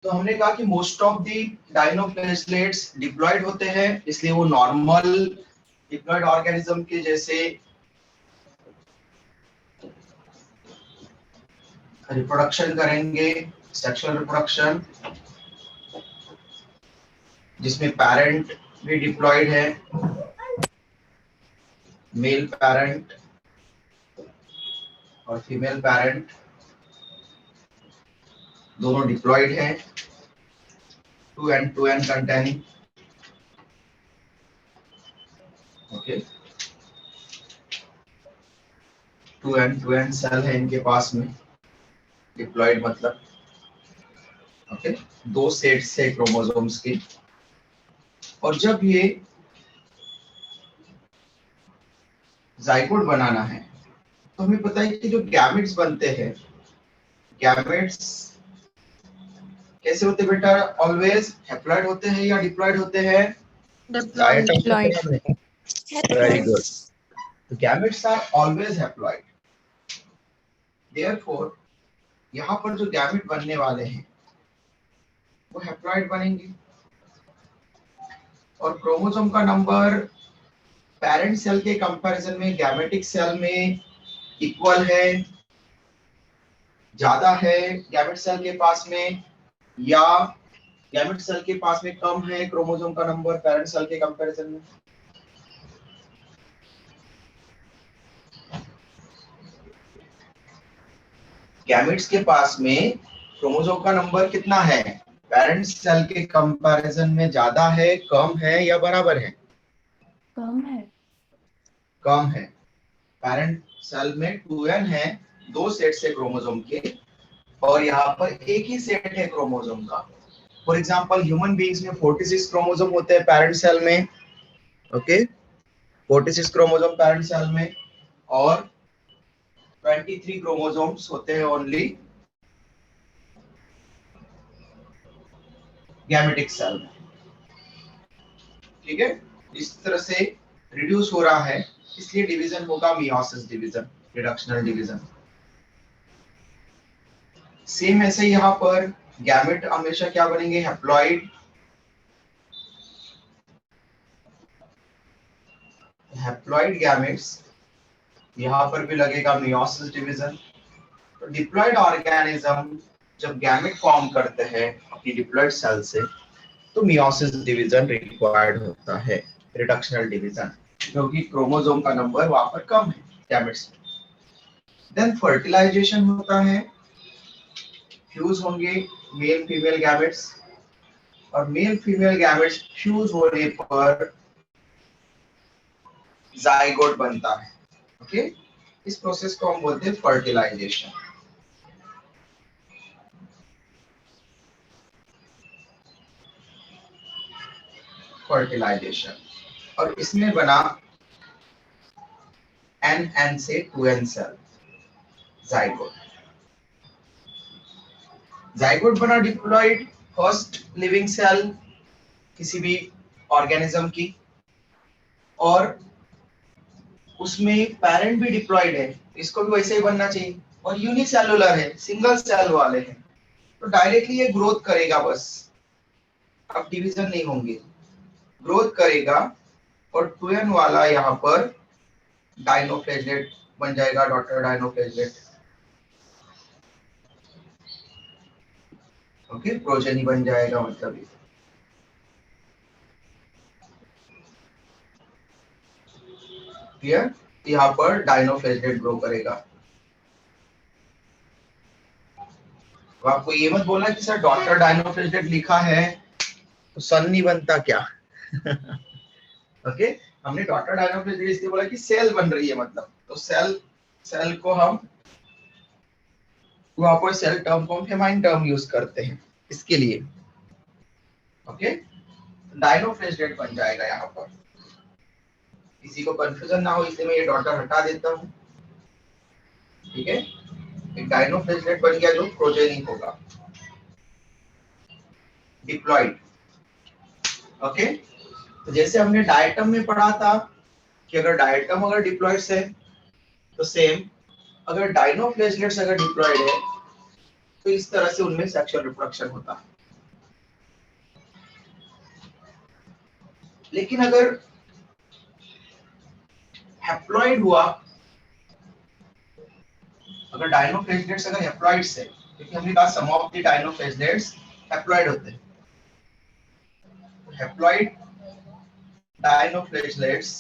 तो हमने कहा कि मोस्ट ऑफ दी डायनोफ्लैगेलेट्स डिप्लॉयड होते हैं, इसलिए वो नॉर्मल डिप्लॉयड ऑर्गेनिज्म के जैसे रिप्रोडक्शन करेंगे, सेक्सुअल रिप्रोडक्शन, जिसमें पेरेंट भी डिप्लॉयड है, मेल पेरेंट और फीमेल पेरेंट दोनों डिप्लॉयड है, 2n containing. Okay, 2n cell है इनके पास में, डिप्लॉयड मतलब ओके, दो सेट्स है क्रोमोसोम्स के। और जब ये जाइगोट बनाना है तो हमें पता है कि जो गैमेट्स बनते हैं, गैमेट्स कैसे होते हैं बेटा? ऑलवेज हैप्लॉइड होते हैं या डिप्लॉयड होते हैं? Diploid. Very good. तो gametes are always haploid, therefore यहाँ पर जो गैमेट बनने वाले हैं वो हैप्लॉइड बनेंगे। और क्रोमोसोम का नंबर पेरेंट सेल के कंपैरिजन में गैमेटिक सेल में इक्वल है, ज्यादा है गैमेट सेल के पास में, या गैमेट सेल के पास में कम है क्रोमोसोम का नंबर पेरेंट सेल के कंपैरिजन में? गैमेट्स के पास में क्रोमोसोम का नंबर कितना है? पेरेंट सेल के कंपैरिजन में ज्यादा है, कम है या बराबर है? कम है। कम है। पेरेंट सेल में 2n है, दो सेट है क्रोमोसोम के, और यहाँ पर एक ही सेट है क्रोमोसोम का। फॉर एग्जांपल ह्यूमन बीइंग्स में 46 क्रोमोसोम होते हैं पेरेंट सेल में, ओके, 46 क्रोमोसोम पेरेंट सेल में, और 23 क्रोमोसोम्स होते हैं ओनली गैमेटिक सेल में। ठीक है, इस तरह से रिड्यूस हो रहा है, इसलिए डिवीजन होगा meiosis division, reductional division. Same ऐसे यहाँ पर गैमेट हमेशा क्या बनेंगे? हैप्लॉइड। हैप्लॉइड गैमेट्स, यहाँ पर भी लगेगा मियोसिस डिवीजन। तो डिप्लॉइड ऑर्गेनिज्म जब गैमेट फॉर्म करते हैं अपनी डिप्लॉइड सेल से, तो मियोसिस डिवीजन रिक्वायर्ड होता है, रिडक्शनल डिवीजन, क्योंकि क्रोमोसोम का नंबर वहां पर कम है गैमेट्स में। देन फर्टिलाइजेशन होता है, फ्यूज होंगे मेल फीमेल गैमेट्स, और मेल फीमेल गैमेट्स फ्यूज होने पर जाइगोट बनता है। ओके, इस प्रोसेस को हम बोलते हैं फर्टिलाइजेशन। फर्टिलाइजेशन, और इसमें बना n से 2n सेल, जाइगोट। जाइगोट बना डिप्लॉइड फर्स्ट लिविंग सेल किसी भी ऑर्गेनिज्म की, और उसमें पेरेंट भी डिप्लॉइड है, इसको भी वैसे ही बनना चाहिए, और यूनिसेलुलर है, सिंगल सेल वाले हैं, तो डायरेक्टली ये ग्रोथ करेगा बस, अब डिवीजन नहीं होंगे, ग्रोथ करेगा। और 2n वाला यहाँ पर डायनोफ्लैगेलेट बन जाएगा, डॉटर डायनोफ्लैगेलेट। ओके, प्रोजेनी बन जाएगा मतलब ये। क्लियर? यहाँ पर डायनोफ्लैगेलेट ग्रो करेगा। तो आपको ये मत बोलना कि सर डॉटर डायनोफ्लैगेलेट लिखा है तो सन नहीं बनता क्या? ओके, हमने डॉटर डायनोफ्लैगेलेट इसलिए बोला कि सेल बन रही है मतलब, तो सेल को हम वहां पर सेल टर्म को हम फेमाइन टर्म यूज करते हैं इसके लिए। ओके, डायनोफ्लैगेलेट बन जाएगा यहाँ पर, किसी को कंफ्यूजन ना हो इसलिए मैं ये डॉटर हटा देता हूँ। ठीक है, एक डायनोफ्लैगेलेट बन गया जो प्रोजेनी होगा, डिप्लॉइड। ओके, तो जैसे हमने डायटम में पढ़ा था कि अगर डायटम अगर डिप्लॉइड्स है तो सेम, अगर डायनोफ्लैगेलेट्स अगर डिप्लॉइड है तो इस तरह से उनमें सेक्सुअल रिप्रोडक्शन होता है। लेकिन अगर हैप्लॉइड हुआ, अगर डायनोफ्लेजेलेट्स अगर हैप्लॉइड्स है, क्योंकि हमने कहा some of the dinoflagellates haploid होते हैं, haploid dinoflagellates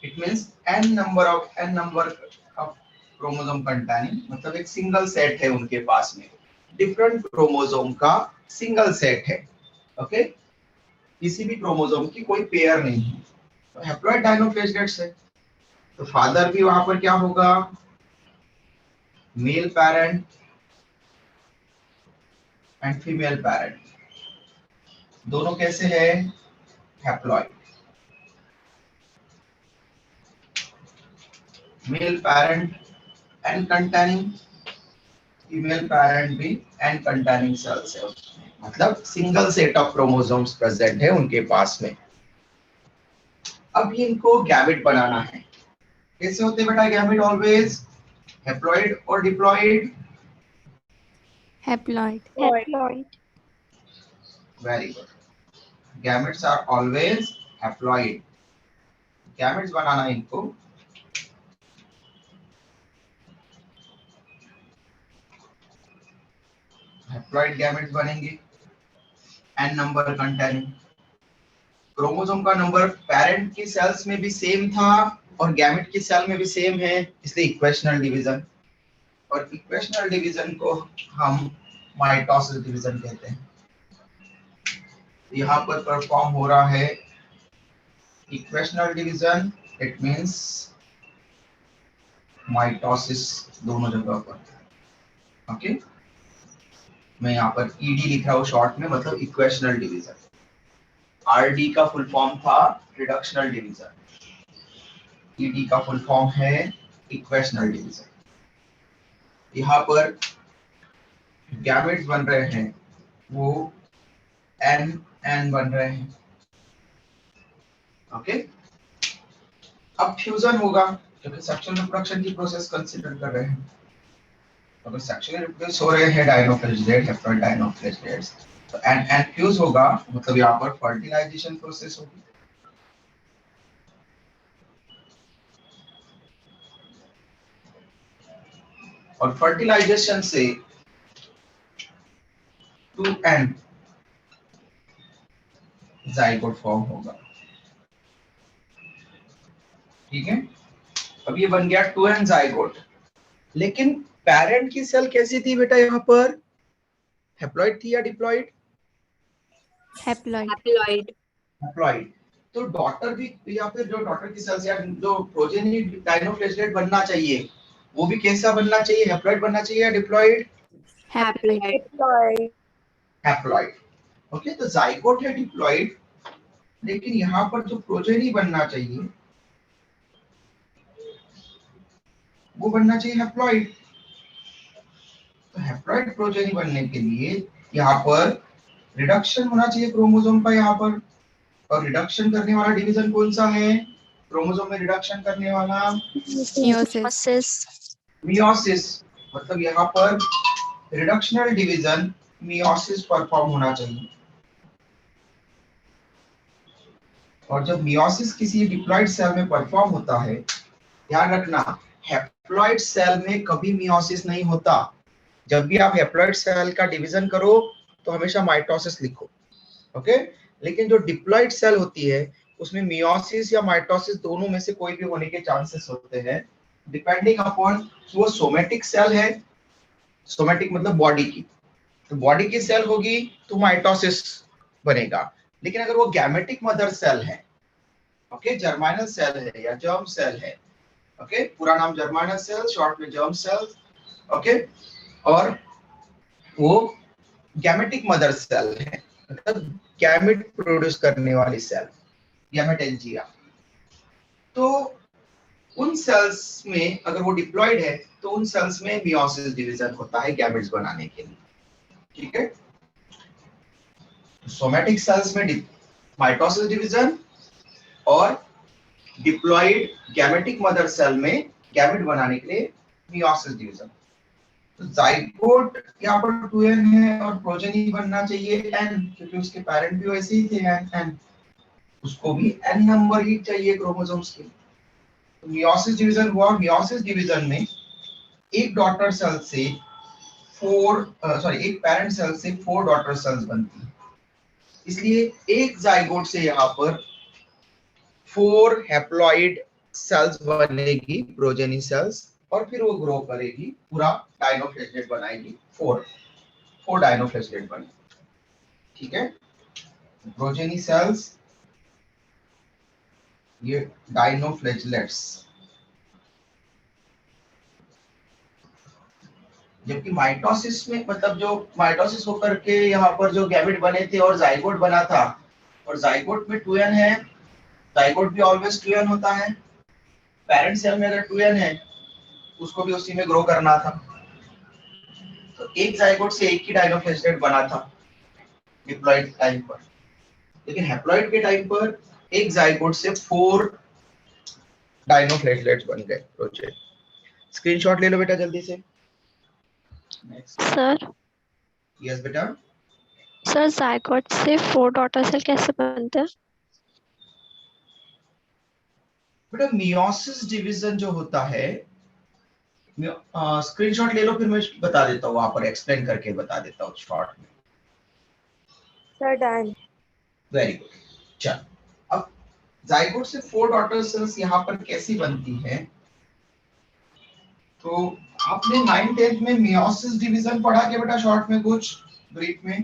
it means n number of chromosome containing, मतलब एक सिंगल सेट है उनके पास में, डिफरेंट क्रोमोसोम का सिंगल सेट है। ओके, किसी भी क्रोमोसोम की कोई पेयर नहीं है, तो हैप्लॉइड डायनोफ्लेजेलेट्स है। तो फादर भी वहां पर क्या होगा, male parent and female parent, दोनों कैसे है, haploid. Male parent and containing, female parent भी एंड कंटेनिंग सेल्स है उसमें, मतलब single set of chromosomes present है उनके पास में। अब ये इनको गैमेट बनाना है। कैसे होते हैं बेटा गैमेट ऑलवेज, हैप्लॉइड और diploid? Haploid. Very good, gametes are always haploid. Gametes बनाना इनको, हैप्लॉइड गैमेट्स बनेंगे, एन नंबर कंटेनिंग। क्रोमोसोम का नंबर पेरेंट की सेल्स में भी सेम था और गैमेट की सेल में भी सेम है, इसलिए इक्वेशनल डिवीजन। और इक्वेशनल डिवीजन को हम माइटोसिस डिवीजन कहते हैं। यहाँ पर परफॉर्म हो रहा है equational division, it means mitosis दोनों जगह पर। ओके, मैं यहाँ पर ईडी लिख रहा हूँ शॉर्ट में, मतलब इक्वेशनल डिवीजन। आरडी का फुल फॉर्म था रिडक्शनल डिवीजन, ईडी का फुल फॉर्म है इक्वेशनल डिवीजन। यहाँ पर गैमेट्स बन रहे हैं वो एन एन बन रहे हैं। ओके, अब फ्यूजन होगा, क्योंकि सेक्सुअल रिप्रोडक्शन की प्रोसेस कंसीडर कर रहे हैं। अगर सेक्सुअल रिप्रोड्यूस हो रहे हैं डायनोफ्लेजेलेट, हैप्लॉइड डायनोफ्लेजेलेट्स, तो एन एन फ्यूज होगा, मतलब यहाँ पर फर्टिलाइजेशन प्रोसेस होगी। और फर्टिलाइजेशन से 2n जाइगोट फॉर्म होगा। ठीक है, अब ये बन गया 2n जाइगोट। लेकिन पेरेंट की सेल कैसी थी बेटा, यहाँ पर हैप्लॉइड थी या डिप्लॉइड? Haploid. हैप्लॉइड। तो डॉटर भी, या फिर जो डॉटर की सेल्स या जो प्रोजेनी डायनोफ्लेजेलेट बनना चाहिए, वो भी कैसा बनना चाहिए, हैप्लॉइड बनना चाहिए या डिप्लॉइड? Haploid. हैप्लॉइड। ओके, तो जाइगोट है डिप्लॉइड, लेकिन यहाँ पर जो प्रोजेनी बनना चाहिए वो बनना चाहिए हैप्लॉइड। तो हैप्लॉइड प्रोजेनी बनने के लिए यहाँ पर रिडक्शन होना चाहिए क्रोमोसोम का यहाँ पर। और रिडक्शन करने वाला डिवीजन कौन सा है, क्रोमोसोम में रिडक्शन करने वाला? Meiosis. मियोसिस। मतलब यहाँ पर रिडक्शनल डिवीजन मियोसिस परफॉर्म होना चाहिए। और जब मियोसिस किसी डिप्लॉइड सेल में परफॉर्म होता है, ध्यान रखना हैप्लॉइड सेल में कभी मियोसिस नहीं होता। जब भी आप हैप्लॉइड सेल का डिवीजन करो तो हमेशा माइटोसिस लिखो। ओके, लेकिन जो डिप्लॉइड सेल होती है उसमें मियोसिस या माइटोसिस दोनों में से कोई भी होने के चांसेस होते हैं, डिपेंडिंग अपॉन वो सोमेटिक सेल है, सोमेटिक मतलब बॉडी की, तो बॉडी की सेल होगी तो माइटोसिस बनेगा। लेकिन अगर वो गैमेटिक मदर सेल है, ओके, जर्मिनल सेल है या जर्म सेल है, ओके, पूरा नाम जर्मिनल सेल, शॉर्ट में जर्म सेल, ओके, और वो गैमेटिक मदर सेल है, मतलब गैमेट प्रोड्यूस करने वाली सेल, गैमेटेंजिया। तो उन सेल्स में अगर वो डिप्लॉइड है तो उन सेल्स में मियोसिस डिवीजन होता है गैमेट्स बनाने के लिए। ठीक है, सोमेटिक सेल्स में माइटोसिस डिवीजन और डिप्लॉइड गैमेटिक मदर सेल में गैमेट बनाने के लिए मियोसिस डिवीजन। तो जाइगोट यहाँ पर 2n है और प्रोजेनी बनना चाहिए n, क्योंकि उसके पेरेंट भी वैसे ही थे n, उसको भी n नंबर ही चाहिए क्रोमोसोम्स के। तो मियोसिस डिवीजन हुआ, मियोसिस डिवीजन में एक डॉटर सेल से एक पेरेंट सेल से 4 डॉटर सेल्स बनती है। इसलिए एक जाइगोट से यहाँ पर 4 हैप्लॉइड सेल्स बनेगी, प्रोजेनी सेल्स, और फिर वो ग्रो करेगी, पूरा डायनोफ्लेजेलेट बनाएगी, 4 डायनोफ्लेजेलेट बनेगी। ठीक है, प्रोजेनी सेल्स, ये डायनोफ्लेजेलेट्स। जबकि माइटोसिस में, मतलब जो माइटोसिस होकर के यहाँ पर जो गैमेट बने थे और जाइगोट बना था, और जाइगोट में 2n है, जाइगोट भी ऑलवेज 2n होता है, पेरेंट सेल में अगर 2n है उसको भी उसी में ग्रो करना था। तो एक जाइगोट से एक ही डायनोफ्लेजेलेट बना था डिप्लॉइड टाइम पर, लेकिन हैप्लॉइड के टाइम पर एक जाइगोट से 4 डायनोफ्लेजेलेट्स बन गए प्रोजेनी। स्क्रीनशॉट ले लो बेटा जल्दी से। सर यस बेटा। सर जाइगोट से 4 डॉटर सेल कैसे बनते हैं? बेटा मियोसिस डिवीजन जो होता है, स्क्रीनशॉट ले लो, फिर मैं बता देता हूँ, वहां पर एक्सप्लेन करके बता देता हूँ शॉर्ट में। Sir done. Very good. चल, अब जाइगोट से 4 डॉटर सेल्स यहाँ पर कैसी बनती है? तो आपने 9th 10th में मियोसिस डिवीजन पढ़ा क्या बेटा, शॉर्ट में कुछ ब्रीफ में?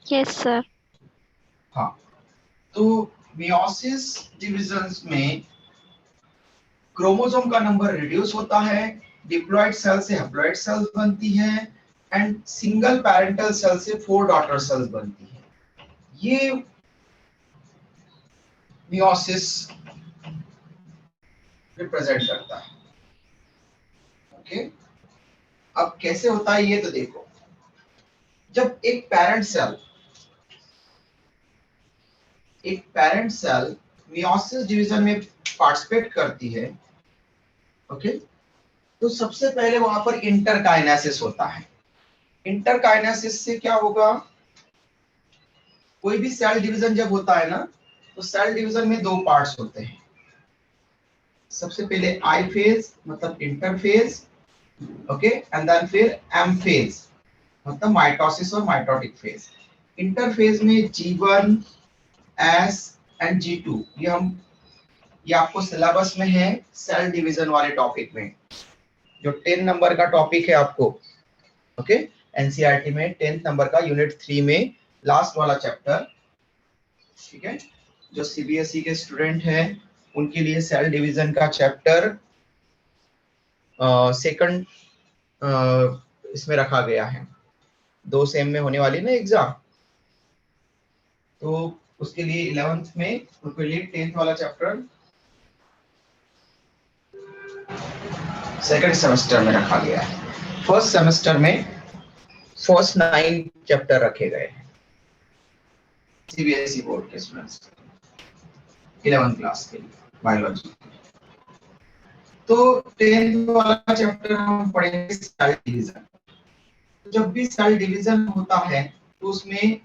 Yes sir. हाँ, तो मियोसिस डिविजन्स में क्रोमोसोम का नंबर रिड्यूस होता है, डिप्लॉइड सेल से हैप्लॉइड सेल्स बनती है, एंड सिंगल पैरेंटल सेल से 4 डॉटर सेल्स बनती है। ये मियोसिस रिप्रेजेंट करता है। ओके, अब कैसे होता है ये तो देखो। जब एक पैरेंट सेल मियोसिस डिवीजन में पार्टिसिपेट करती है, ओके, तो सबसे पहले वहां पर इंटरकाइनेसिस होता है। इंटरकाइनेसिस से क्या होगा? कोई भी सेल डिवीजन जब होता है ना, तो सेल डिवीजन में 2 पार्ट्स होते हैं। सबसे पहले आई फेज मतलब इंटरफेज, ओके, एंड देन फिर एम फेज मतलब माइटोसिस और माइटोटिक फेज। इंटरफेज में G1, S एंड G2, ये आपको सिलेबस में है सेल डिवीजन वाले टॉपिक में, जो 10 नंबर का टॉपिक है आपको, ओके, एनसीईआरटी में 10th नंबर का यूनिट 3 में लास्ट वाला चैप्टर। ठीक है, जो सीबीएसई के स्टूडेंट हैं उनके लिए सेल डिवीजन का चैप्टर सेकंड इसमें रखा गया है। 2 सेम में होने वाली ना एग्जाम, तो उसके लिए 11th में, उनके लिए 10th वाला चैप्टर सेकंड सेमेस्टर में रखा गया है। फर्स्ट सेमेस्टर में फर्स्ट 9 चैप्टर रखे गए हैं सीबीएसई बोर्ड के स्टूडेंट्स 11th क्लास के लिए बायोलॉजी। तो 10th वाला चैप्टर हम पढ़ेंगे सेल डिवीजन। जब भी सेल डिवीजन होता है तो उसमें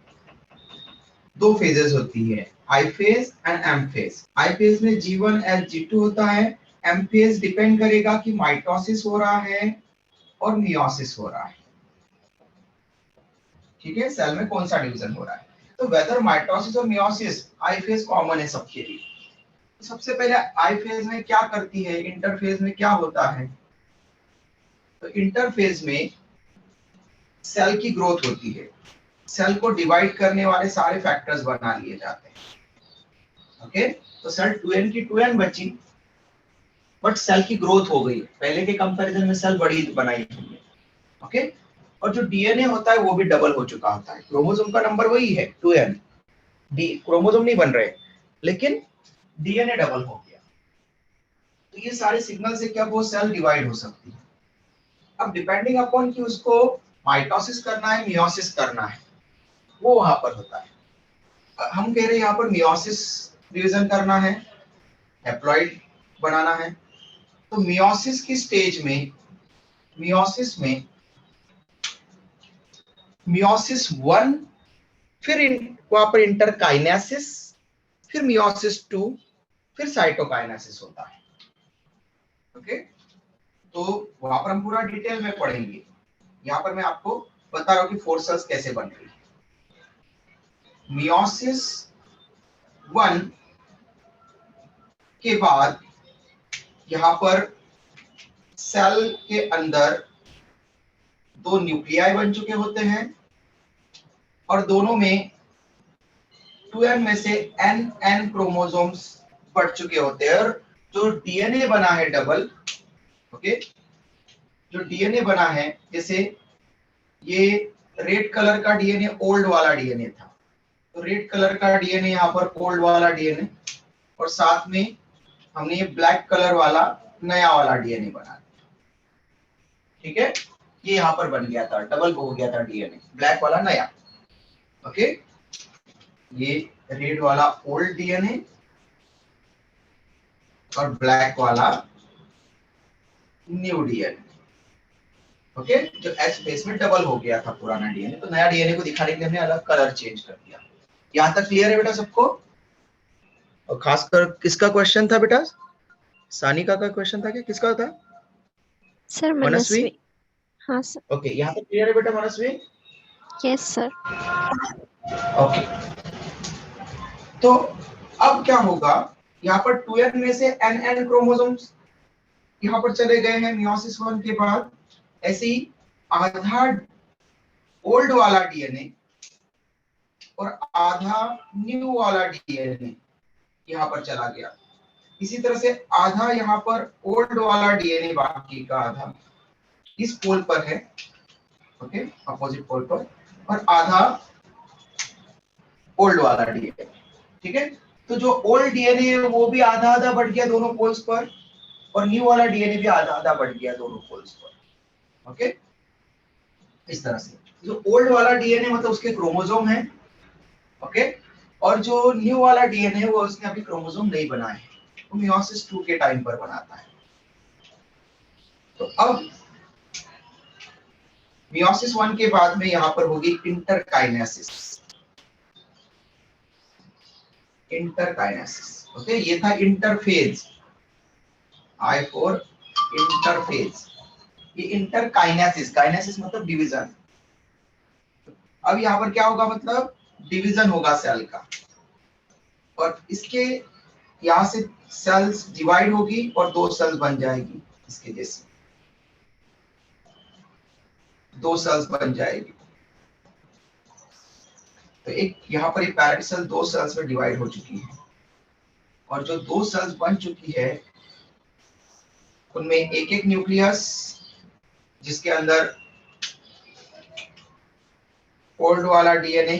2 फेजेस होती है, I phase and M phase. I phase में G1 S G2 होता है। एम फेज डिपेंड करेगा कि माइटोसिस हो रहा है और मियोसिस हो रहा है। ठीक है, सेल में कौन सा डिवीजन हो रहा है। तो वेदर माइटोसिस और मियोसिस, आई फेज कॉमन है सबके लिए। तो सबसे पहले आई फेज में क्या करती है, इंटरफेज में क्या होता है? तो इंटरफेज में सेल की ग्रोथ होती है, सेल को डिवाइड करने वाले सारे फैक्टर्स बना लिए जाते हैं। ओके, तो सेल 2n की 2n बची, बट सेल की ग्रोथ हो गई, पहले के कंपैरिजन में सेल बड़ी बनाई गई है। ओके, और जो डीएनए होता है वो भी डबल हो चुका होता है। क्रोमोसोम का नंबर वही है 2n, डी क्रोमोसोम नहीं बन रहे, लेकिन डीएनए डबल हो गया। तो ये सारे सिग्नल से क्या वो सेल डिवाइड हो सकती है। अब डिपेंडिंग अपॉन कि उसको माइटोसिस करना है मियोसिस करना है, वो वहां पर होता है। हम कह रहे हैं यहाँ पर मियोसिस डिवीजन करना है, हैप्लॉइड बनाना है। तो मियोसिस की स्टेज में मियोसिस में मियोसिस 1, फिर वहां पर इंटरकाइनेसिस, फिर मियोसिस 2, फिर साइटोकाइनेसिस होता है। ओके, तो वहां पर हम पूरा डिटेल में पढ़ेंगे। यहाँ पर मैं आपको बता रहा हूँ कि 4 सेल्स कैसे बन रही है। मियोसिस 1 के बाद यहाँ पर सेल के अंदर 2 न्यूक्लियाई बन चुके होते हैं और दोनों में 2n में से n क्रोमोसोम्स बढ़ चुके होते हैं, और जो डीएनए बना है डबल, ओके, जो डीएनए बना है, जैसे ये रेड कलर का डीएनए ओल्ड वाला डीएनए था, तो रेड कलर का डीएनए यहाँ पर ओल्ड वाला डीएनए, और साथ में हमने ये ब्लैक कलर वाला नया वाला डीएनए बना दिया। ठीक है, ये यहाँ पर बन गया था, डबल हो गया था डीएनए, ब्लैक वाला नया। ओके, ये रेड वाला ओल्ड डीएनए और ब्लैक वाला न्यू डीएनए। ओके, जो एच बेस में डबल हो गया था पुराना डीएनए, तो नया डीएनए को दिखाने के लिए हमने अलग कलर चेंज कर दिया। यहाँ तक क्लियर है बेटा सबको? और खासकर किसका क्वेश्चन था बेटा? सानिका का क्वेश्चन था क्या? किसका था? सर मनस्वी। हाँ सर। ओके, यहाँ तक क्लियर है बेटा मनस्वी? Yes sir. ओके, तो अब क्या होगा, यहाँ पर 2n में से n क्रोमोसोम्स यहाँ पर चले गए हैं मियोसिस 1 के बाद। ऐसे ही आधा ओल्ड वाला डीएनए और आधा न्यू वाला डीएनए यहाँ पर चला गया। इसी तरह से आधा यहाँ पर ओल्ड वाला डीएनए, बाकी का आधा इस पोल पर है, ओके, अपोजिट पोल पर, और आधा ओल्ड वाला डीएनए। ठीक है, तो जो ओल्ड डीएनए है वो भी आधा आधा बढ़ गया दोनों पोल्स पर, और न्यू वाला डीएनए भी आधा आधा बढ़ गया दोनों पोल्स पर। ओके, इस तरह से जो ओल्ड वाला डीएनए मतलब उसके क्रोमोसोम है, ओके, और जो न्यू वाला डीएनए है वो उसने अभी क्रोमोसोम नहीं बनाए हैं, वो मियोसिस 2 के टाइम पर बनाता है। तो अब मियोसिस 1 के बाद में यहाँ पर होगी इंटरकाइनेसिस। इंटरकाइनेसिस, ओके, ये था इंटरफेज, आई फॉर इंटरफेज। ये इंटरकाइनेसिस, काइनेसिस मतलब डिवीजन। अब यहाँ पर क्या होगा, मतलब डिवीजन होगा सेल का, और इसके यहाँ से सेल्स डिवाइड होगी और 2 सेल्स बन जाएगी, इसके जैसे 2 सेल्स बन जाएगी। तो एक यहाँ पर एक पैरेंट सेल 2 सेल्स में डिवाइड हो चुकी है, और जो 2 सेल्स बन चुकी है उनमें एक एक न्यूक्लियस, जिसके अंदर ओल्ड वाला डीएनए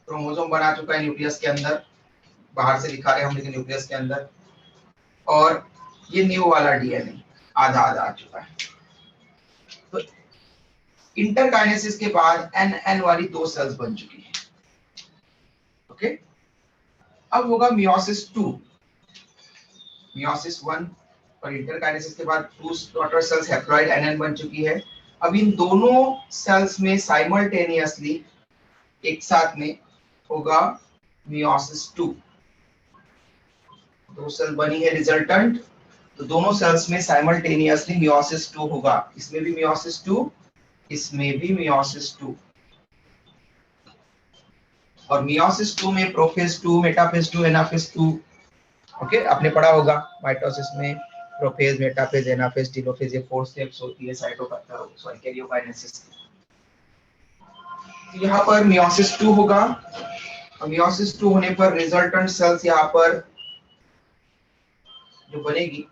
क्रोमोसोम बना चुका है न्यूक्लियस के अंदर, बाहर से दिखा रहे हैं हम लेकिन न्यूक्लियस के अंदर, और ये न्यू वाला डीएनए आधा आधा आ चुका है। तो इंटरकाइनेसिस के बाद एन वाली 2 सेल्स बन चुकी है। ओके, अब होगा मियोसिस 2। मियोसिस 1 और इंटरकाइनेसिस के बाद 2 डॉटर सेल्स हैप्लॉइड एन बन चुकी है। अब इन दोनों सेल्स में साइमल्टेनियसली एक साथ में होगा मियोसिस 2। 2 सेल बनी है रिजल्टेंट, तो दोनों सेल्स में साइमल्टेनियसली मियोसिस 2 होगा। इसमें भी मियोसिस 2, इसमें भी मियोसिस 2, और मियोसिस 2 में प्रोफेज 2, मेटाफेज 2, एनाफेज 2। ओके, आपने पढ़ा होगा माइटोसिस में प्रोफेज, मेटाफेज, एनाफेज, टेलोफेज, ये 4 स्टेप्स होती है कैरियोकाइनेसिस। यहाँ पर मियोसिस 2 होगा, और मियोसिस 2 होने पर रिजल्टेंट सेल्स यहाँ पर जो बनेगी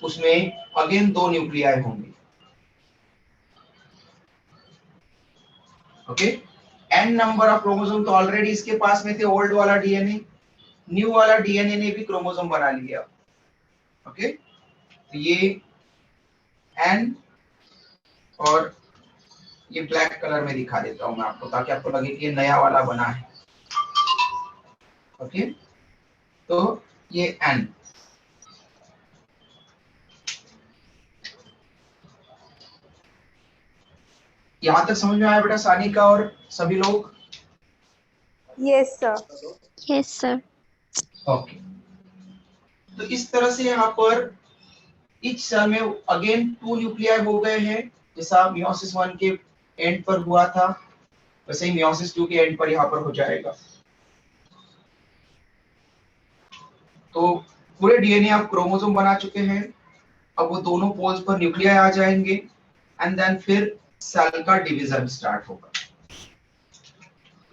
उसमें अगेन 2 न्यूक्लियाई होंगे। Okay, n number of chromosome तो ऑलरेडी इसके पास में थे, ओल्ड वाला डीएनए, न्यू वाला डीएनए ने भी क्रोमोसोम बना लिया। ओके, तो ये n, और ये ब्लैक कलर में दिखा देता हूं मैं आपको ताकि आपको लगे कि ये नया वाला बना है। ओके, तो ये n, यहाँ तक समझ में आया बेटा सानिका और सभी लोग? Yes, sir. Yes sir. Okay, तो इस तरह से यहाँ पर इच सेल में अगेन 2 न्यूक्लियाई हो गए हैं, जैसा मियोसिस 1 के एंड पर हुआ था वैसे ही मियोसिस 2 के एंड पर यहाँ पर हो जाएगा। तो पूरे डीएनए आप क्रोमोसोम बना चुके हैं, अब वो दोनों पोल्स पर न्यूक्लियाई आ जाएंगे एंड देन फिर सेल का डिवीजन स्टार्ट होगा।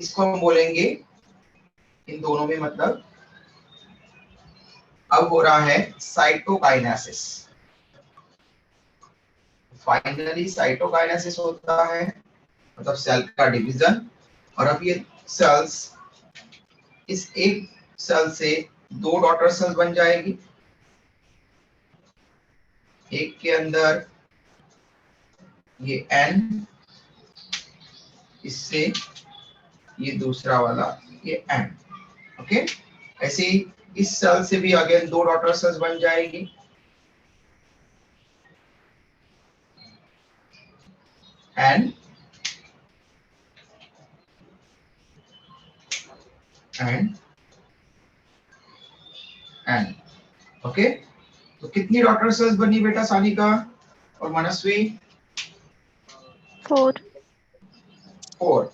इसको हम बोलेंगे, इन दोनों में मतलब अब हो रहा है साइटोकाइनेसिस। फाइनली साइटोकाइनेसिस होता है, मतलब सेल का डिवीजन, और अब ये सेल्स इस एक सेल से 2 डॉटर सेल बन जाएगी। एक के अंदर ये N, इससे ये दूसरा वाला ये N। ओके, ऐसे ही इस सेल से भी अगेन 2 डॉटर सेल्स बन जाएगी। N and N। ओके, तो कितनी डॉटर सेल्स बनी बेटा सानिका और मनस्वी? 4। 4।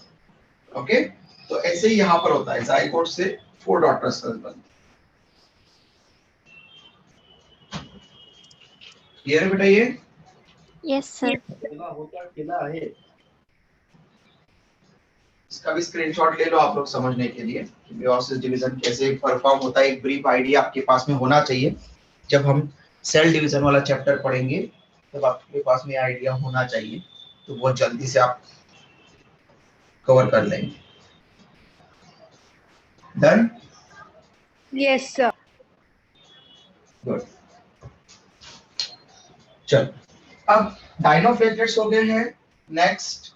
ओके, तो ऐसे ही यहाँ पर होता है, जाइगोट से 4 डॉटर सेल्स बनती। क्लियर है बेटा ये? Yes sir. इसका भी स्क्रीनशॉट ले लो आप लोग समझने के लिए कि मियोसिस डिवीजन कैसे परफॉर्म होता है। एक ब्रीफ आइडिया आपके पास में होना चाहिए। जब हम सेल डिवीजन वाला चैप्टर पढ़ेंगे तब आपके पास में आइडिया होना चाहिए, तो बहुत जल्दी से आप कवर कर लेंगे। डन? Yes, sir. गुड। चल, अब डायनोप्लेटलेट्स हो गए हैं। नेक्स्ट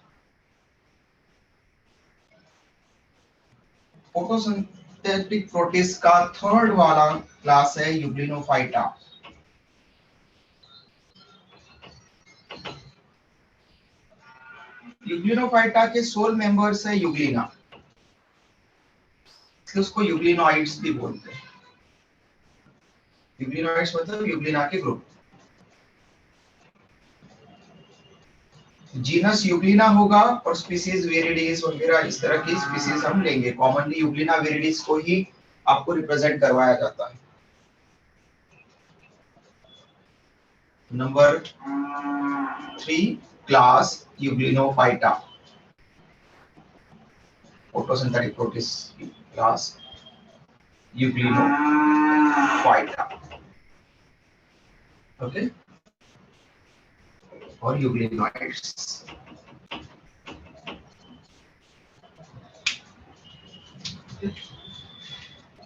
फोटोसिंथेटिक प्रोटिस्ट का थर्ड वाला क्लास है यूग्लिनोफाइटा। यूग्लिनोफाइटा के सोल मेंबर्स है यूग्लिना, इसलिए उसको यूग्लिनोइड्स भी बोलते हैं। यूग्लिनोइड्स मतलब यूग्लिना के ग्रुप। जीनस यूग्लिना होगा और स्पीसीज विरिडीज वगैरह इस तरह की स्पीसीज हम लेंगे। कॉमनली यूग्लिना विरिडीज को ही आपको रिप्रेजेंट करवाया जाता है। Number 3 class Euglenophyta, photosynthetic protist class Euglenophyta. Okay, और यूग्लिनोइड्स।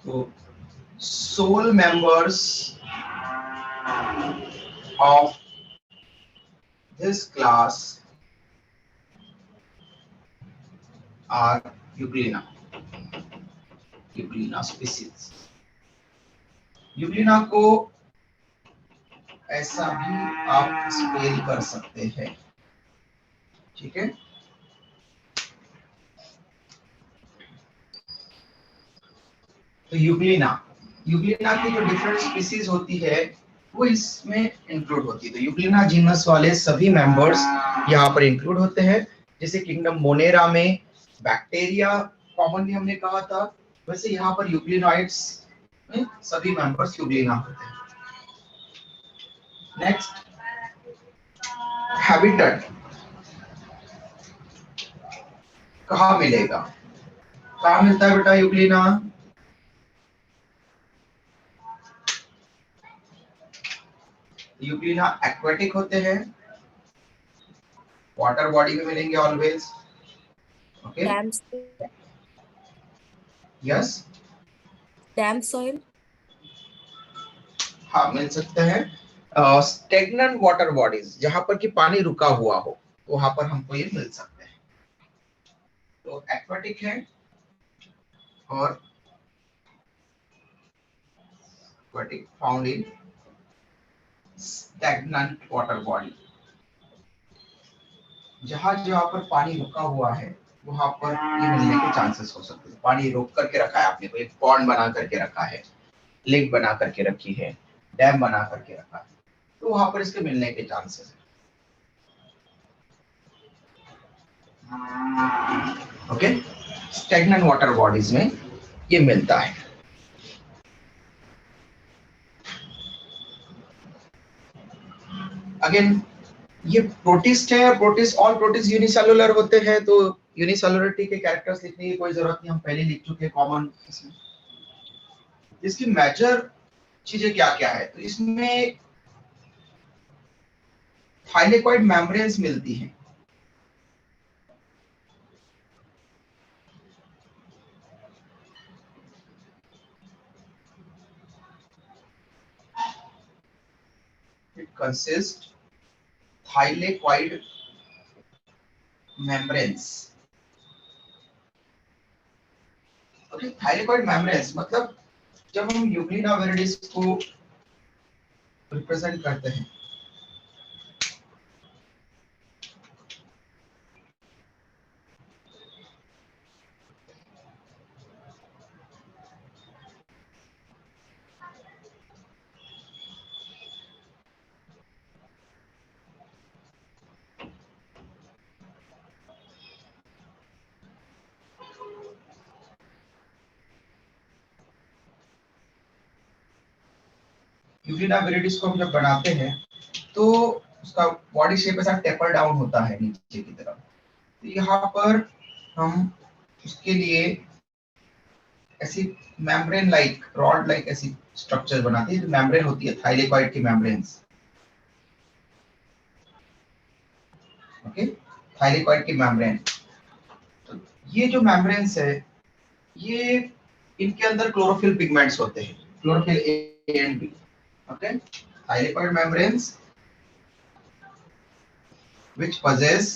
तो sole members of this class are Euglena, Euglena species। Euglena को ऐसा भी आप स्पेल कर सकते हैं, ठीक है। तो यूग्लिना की जो डिफरेंट स्पीसीज होती है वो इसमें इंक्लूड होती है। तो यूग्लिना जीनस वाले सभी मेंबर्स यहाँ पर इंक्लूड होते हैं। जैसे किंगडम मोनेरा में बैक्टीरिया कॉमनली हमने कहा था, वैसे यहाँ पर यूग्लिनोइड्स में सभी मेंबर्स यूग्लिना होते हैं। नेक्स्ट, हैबिटेट कहाँ मिलेगा? कहाँ मिलता है बेटा यूग्लिना? यूग्लिना एक्वेटिक होते हैं, वाटर बॉडी में मिलेंगे always. Okay, yes, Dam soil. हाँ मिल सकते हैं। स्टेगनेंट वाटर बॉडीज, जहां पर कि पानी रुका हुआ हो, तो वहां पर हमको ये मिल सकते हैं। तो एक्वेटिक है और aquatic found in stagnant water body. जहां जहां पर पानी रुका हुआ है वहां पर ये मिलने के चांसेस हो सकते हैं। पानी रोक करके रखा है आपने, कोई एक पॉन्ड बना करके रखा है, लेक बना करके रखी है, डैम बना करके रखा है, तो वहां पर इसके मिलने के चांसेस है। ओके, स्टैग्नेंट वाटर बॉडीज में ये मिलता है। अगेन ये प्रोटिस्ट है, प्रोटिस्ट, ऑल प्रोटिस्ट यूनिसेलुलर होते हैं, तो यूनिसेलुलरिटी के कैरेक्टर्स लिखने की कोई जरूरत नहीं, हम पहले लिख चुके हैं कॉमन। इसमें इसकी मेजर चीजें क्या क्या है, तो इसमें थाइलेकॉइड मेम्ब्रेन्स मिलती हैं। It consist thylakoid membranes. Okay, thylakoid membranes मतलब जब हम यूग्लिना विरिडिस को रिप्रेजेंट करते हैं, यूग्लिना विरिडिस को हम जब बनाते हैं तो उसका बॉडी शेप ऐसा टेपर डाउन होता है नीचे की तरफ। तो यहाँ पर हम उसके लिए ऐसी मेम्ब्रेन लाइक, रॉड लाइक ऐसी स्ट्रक्चर बनाते हैं, जो मेम्ब्रेन होती है थाइलेकॉइड की मेम्ब्रेन्स। ओके, थाइलेकॉइड की मेम्ब्रेन, तो ये जो मेम्ब्रेन्स है ये, इनके अंदर क्लोरोफिल पिगमेंट्स होते हैं, chlorophyll A and B. Okay, thylakoid membranes which possess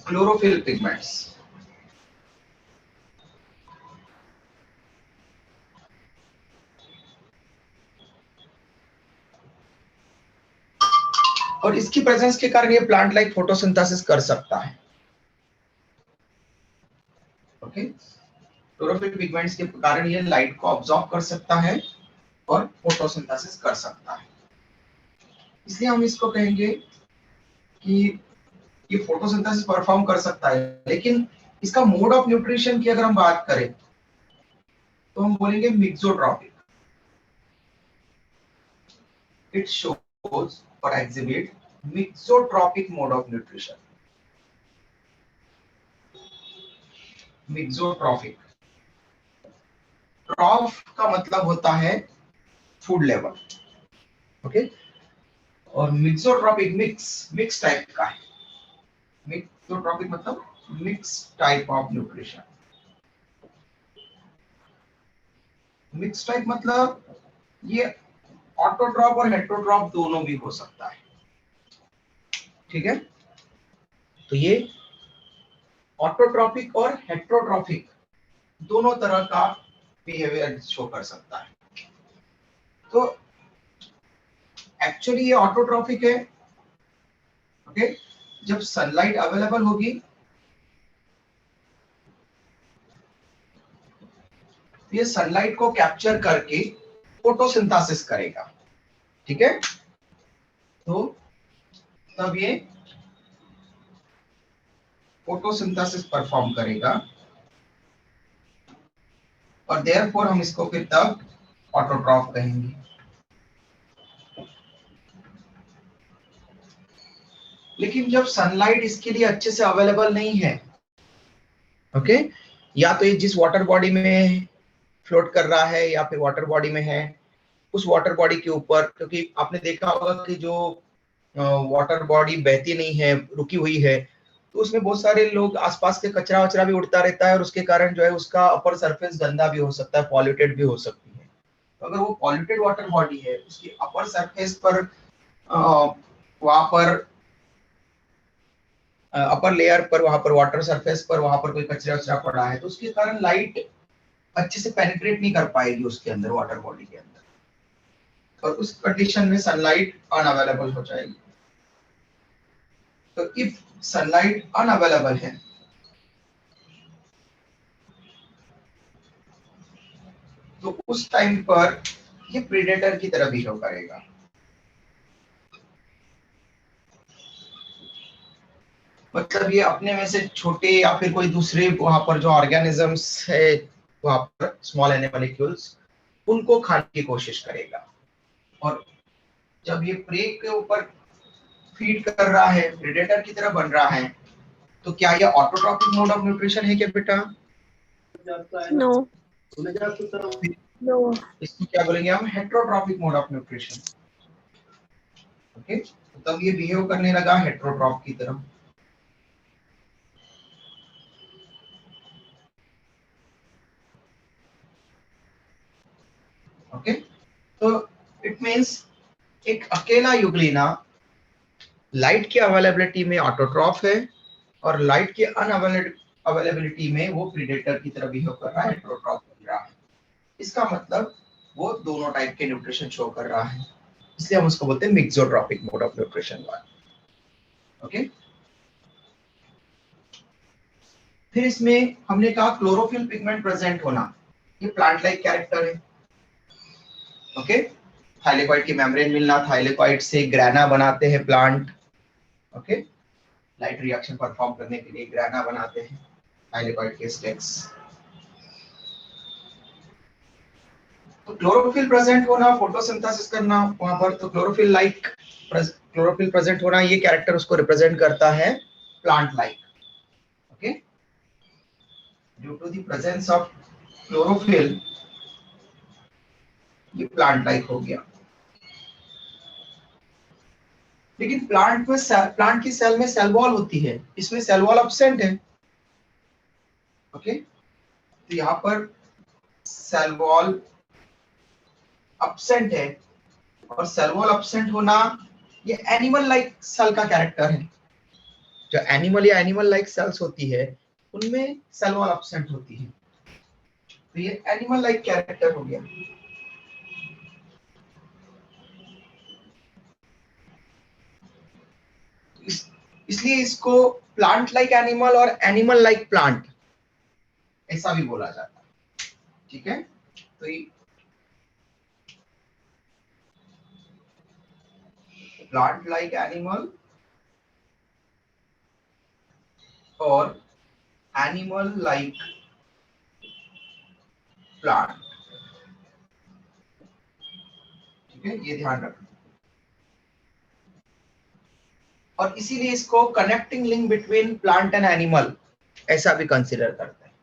chlorophyll pigments। और इसकी प्रेजेंस के कारण ये प्लांट लाइक फोटोसिंथेसिस कर सकता है। ओके, क्लोरोफिल पिगमेंट्स के कारण ये लाइट को ऑब्जॉर्ब कर सकता है और फोटोसिंथेसिस कर सकता है। इसलिए हम इसको कहेंगे कि ये फोटोसिंथेसिस परफॉर्म कर सकता है। लेकिन इसका मोड ऑफ न्यूट्रिशन की अगर हम बात करें तो हम बोलेंगे मिक्सोट्रॉपिक। इट शोज और exhibit mixotrophic mode of nutrition. Mixotrophic, ट्रॉफ का मतलब होता है फूड लेवल। ओके, और मिक्सोट्रॉपिक मिक्स टाइप का है। मिक्सोट्रॉपिक मतलब mix type of nutrition. Mix type मतलब ये ऑटोट्रॉप और हेटेरोट्रॉप दोनों भी हो सकता है। ठीक है, तो ये ऑटोट्रॉपिक और हेटेरोट्रॉपिक दोनों तरह का बिहेवियर शो कर सकता है। तो एक्चुअली ये ऑटोट्रॉपिक है। ओके, जब सनलाइट अवेलेबल होगी तो ये सनलाइट को कैप्चर करके फोटोसिंथेसिस करेगा। ठीक है, तो तब ये फोटोसिंथेसिस परफॉर्म करेगा और देयरफॉर हम इसको फिर तब ऑटोट्रॉफ कहेंगे। लेकिन जब सनलाइट इसके लिए अच्छे से अवेलेबल नहीं है, ओके, या तो ये जिस वाटर बॉडी में फ्लोट कर रहा है या फिर वाटर बॉडी में है, उस वाटर बॉडी के ऊपर, क्योंकि आपने देखा होगा कि जो वाटर बॉडी बहती नहीं है, रुकी हुई है, तो उसमें बहुत सारे लोग आसपास के कचरा वचरा भी उड़ता रहता है और उसके कारण जो है उसका अपर सरफेस गंदा भी हो सकता है, पॉल्यूटेड भी हो सकती है। तो अगर वो पॉल्यूटेड वाटर बॉडी है, उसकी अपर सरफेस पर वहां पर अपर लेयर पर, वहां पर वाटर सरफेस पर वहां पर कोई कचरा वचरा पड़ा है, तो उसके कारण लाइट अच्छे से पेनिट्रेट नहीं कर पाएगी उसके अंदर, वाटर बॉडी के अंदर, और उस कंडीशन में सनलाइट अनअवेलेबल हो जाएगी। तो इफ सनलाइट अनअवेलेबल है तो उस टाइम पर ये प्रेडेटर की तरह बिहेव करेगा। मतलब ये अपने में से छोटे या फिर कोई दूसरे वहां पर जो ऑर्गेनिजम्स है वहां पर स्मॉल एनिमलिक्यूल्स उनको खाने की कोशिश करेगा। और जब ये प्रे के ऊपर फीड कर रहा है, प्रेडेटर की तरह बन रहा है, तो क्या ये ऑटोट्रॉपिक मोड ऑफ न्यूट्रिशन है क्या बेटा? नो। नो। इसको क्या बोलेंगे हम? Heterotrophic mode of nutrition. Okay, तो तब ये बिहेव करने लगा हेट्रोट्रॉप की तरह। ओके, तो इट मींस एक अकेला यूग्लिना लाइट की अवेलेबिलिटी में ऑटोट्रॉफ है और लाइट की अनअवेलेबिलिटी में वो प्रेडेटर की तरह बिहेव कर रहा है, हेट्रोट्रॉप बन रहा है। इसका मतलब वो दोनों टाइप के न्यूट्रिशन शो कर रहा है, इसलिए हम उसको बोलते हैं mixotrophic mode of nutrition. Okay, फिर इसमें हमने कहा क्लोरोफिल पिगमेंट प्रेजेंट होना, ये प्लांट लाइक कैरेक्टर है। ओके, थाइलेकोइड की मेम्ब्रेन मिलना, थाइलेकोइड से ग्रेना बनाते हैं plant. Okay, light reaction perform करने के लिए ग्रेना बनाते हैं थाइलेकोइड के स्टेक्स। तो क्लोरोफिल प्रेजेंट होना, फोटोसिंथेसिस करना वहां पर, तो क्लोरोफिल प्रेजेंट होना, ये कैरेक्टर उसको रिप्रेजेंट करता है plant like. Okay, due to the presence of chlorophyll ये प्लांट लाइक हो गया। लेकिन प्लांट की सेल में सेल वॉल होती है, इसमें सेल वॉल एब्सेंट है। ओके, तो यहाँ पर सेल वॉल एब्सेंट है, और सेल वॉल एब्सेंट होना ये एनिमल लाइक सेल का कैरेक्टर है। जो एनिमल या एनिमल लाइक सेल्स होती है उनमें सेल वॉल एब्सेंट होती है, तो ये एनिमल लाइक कैरेक्टर हो गया। इसलिए इसको प्लांट लाइक एनिमल और एनिमल लाइक प्लांट ऐसा भी बोला जाता है। ठीक है, तो ये प्लांट लाइक एनिमल और एनिमल लाइक प्लांट। ठीक है, ये ध्यान रखना। और इसीलिए इसको connecting link between plant and animal ऐसा भी कंसीडर करते हैं।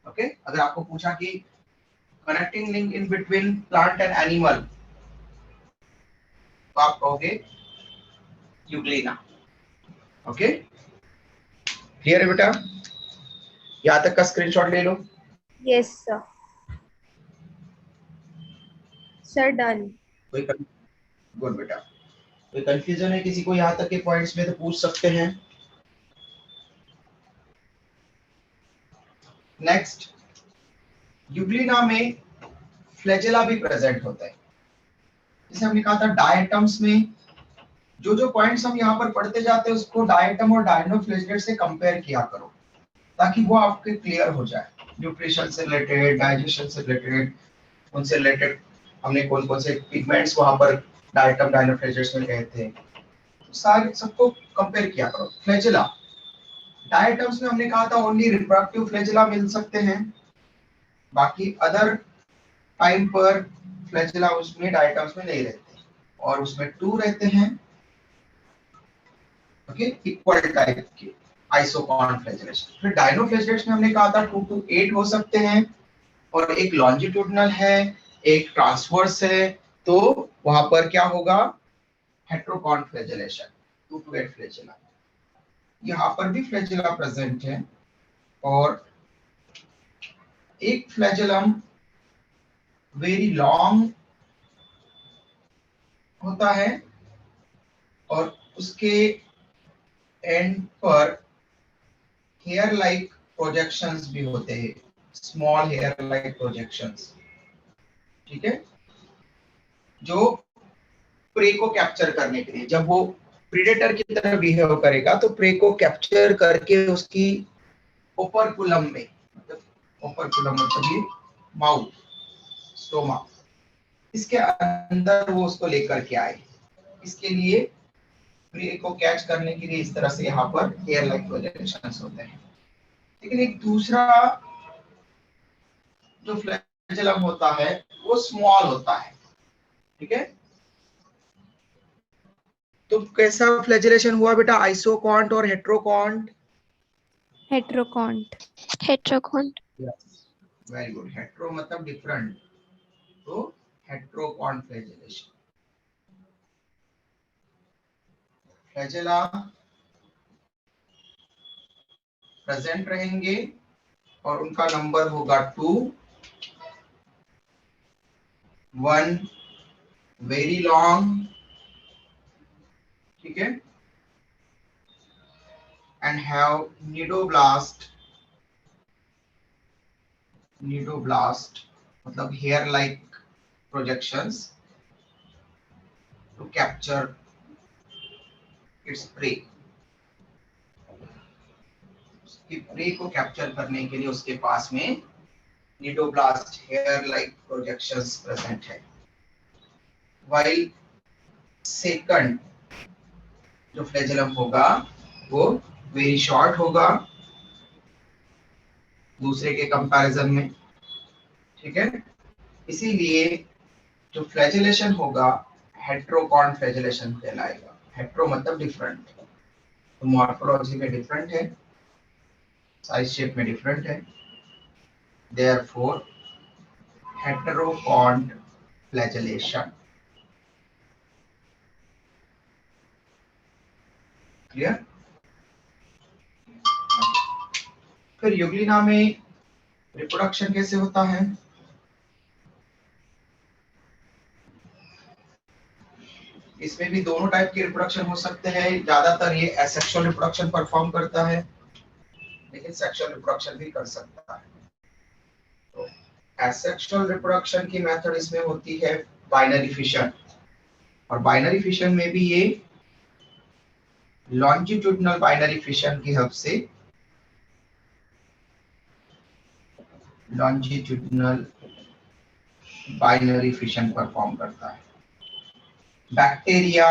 ओके, अगर आपको पूछा कि connecting link in between plant and animal, तो आप कहोगे यूग्लिना। ओके, क्लियर है बेटा? यहां तक का स्क्रीनशॉट ले लो। Yes sir. Sir done. कोई गुड बेटा, कोई कंफ्यूजन है किसी को यहाँ तक के पॉइंट्स में तो पूछ सकते हैं। नेक्स्ट, यूग्लिना में फ्लैजेला भी प्रेजेंट होता है। जैसे हमने कहा था डायटम्स में जो जो पॉइंट्स हम यहाँ पर पढ़ते जाते हैं उसको डायटम और डायनोफ्लैजेलेट से कंपेयर किया करो, ताकि वो आपके क्लियर हो जाए। न्यूट्रिशन से रिलेटेड, डाइजेशन से रिलेटेड, उनसे रिलेटेड हमने कौन कौन से पिगमेंट्स वहां पर डायटम डायनोफ्लैजेलेट्स में गए थे, सारे सबको कंपेयर किया करो। फ्लैजेला डायटम्स में हमने कहा था ओनली रिप्रोडक्टिव फ्लैजेला मिल सकते हैं, बाकी अदर टाइम पर फ्लैजेला उसमें डायटम्स में नहीं रहते, और उसमें 2 रहते हैं। ओके, इक्वल टाइप के आइसोकॉन फ्लैजेलेशन। फिर डायनोफ्लैजेलेट्स में हमने कहा था 2 to 8 हो सकते हैं, और एक लॉन्जिट्यूडनल है, एक ट्रांसवर्स है, तो वहां पर क्या होगा? हेट्रोकॉन फ्लैजेलेशन, 2 to 8 फ्लैजेला। यहाँ पर भी फ्लैजेला प्रेजेंट है, और एक फ्लैजेलम वेरी लॉन्ग होता है, और उसके एंड पर हेयर लाइक प्रोजेक्शंस भी होते हैं, स्मॉल हेयर लाइक प्रोजेक्शंस। ठीक है, जो प्रे को कैप्चर करने के लिए, जब वो प्रीडेटर की तरह बिहेव करेगा तो प्रे को कैप्चर करके उसकी ओपरकुलम में, मतलब ओपरकुलम मतलब ये माउथ, स्टोमा, इसके अंदर वो उसको लेकर के आए। इसके लिए प्रे को कैच करने के लिए इस तरह से यहाँ पर हेयर लाइक प्रोजेक्शंस होते हैं। लेकिन एक दूसरा जो फ्लैजेलम होता है वो स्मॉल होता है, ठीक है। तो कैसा फ्लैजिलेशन हुआ बेटा, आइसोकॉन्ट और heterokont? Heterokont. Heterokont. Very good. Hetero मतलब डिफरेंट, तो हेट्रोकॉन्ट फ्लैजिलेशन। फ्लैजेला प्रेजेंट रहेंगे और उनका नंबर होगा 2, 1 वेरी लॉन्ग, ठीक है, एंड हैव nidoblast मतलब hair like projections to capture its prey. उसकी प्रे को कैप्चर करने के लिए उसके पास में nidoblast hair like projections present है। while सेकंड जो फ्लैजेलम होगा वो वेरी शॉर्ट होगा दूसरे के कंपैरिजन में, ठीक है। इसीलिए जो फ्लैजिलेशन होगा हेट्रोकॉन्ट फ्लैजिलेशन कहलाएगा। हेट्रो मतलब डिफरेंट, तो मॉर्फोलॉजी में डिफरेंट है, साइज शेप में डिफरेंट है, देयरफॉर हेटेरोकॉन्ट फ्लैजिलेशन। क्लियर? फिर यूग्लिना में रिप्रोडक्शन कैसे होता है? इसमें भी दोनों टाइप के रिप्रोडक्शन हो सकते हैं। ज्यादातर ये एसेक्सुअल रिप्रोडक्शन परफॉर्म करता है, लेकिन सेक्सुअल रिप्रोडक्शन भी कर सकता है। तो एसेक्सुअल रिप्रोडक्शन की मेथड इसमें होती है बाइनरी फिशन, और बाइनरी फिशन में भी ये लॉन्जिट्यूडिनल बाइनरी फिशन की हेल्प से लॉन्जिट्यूडिनल बाइनरी फिशन परफॉर्म करता है। बैक्टीरिया,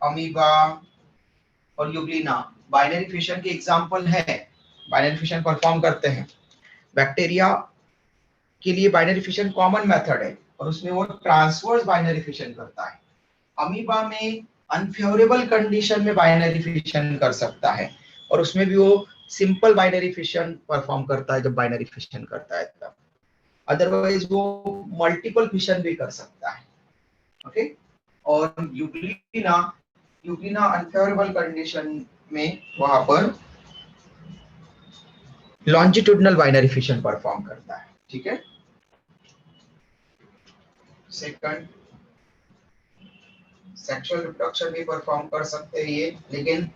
अमीबा और यूग्लिना बाइनरी फिशन के एग्जांपल है, बाइनरी फिशन परफॉर्म करते हैं। बैक्टीरिया के लिए बाइनरी फिशन कॉमन मेथड है और उसमें वो ट्रांसवर्स बाइनरी फिशन करता है। अमीबा में अनफेवरेबल कंडीशन में बाइनरी फिशन कर सकता है और उसमें भी वो सिंपल बाइनरी फिशन परफॉर्म करता है जब बाइनरी फिशन करता है तब। अदरवाइज वो मल्टीपल फिशन भी कर सकता है, ओके। और यूग्लिना अनफेवरेबल कंडीशन में वहां पर लॉन्जिट्यूडिनल बाइनरी फिशन परफॉर्म करता है, ठीक है। सेकंड, सेक्सुअल रिप्रोडक्शन भी परफॉर्म कर सकते हैं ये, लेकिन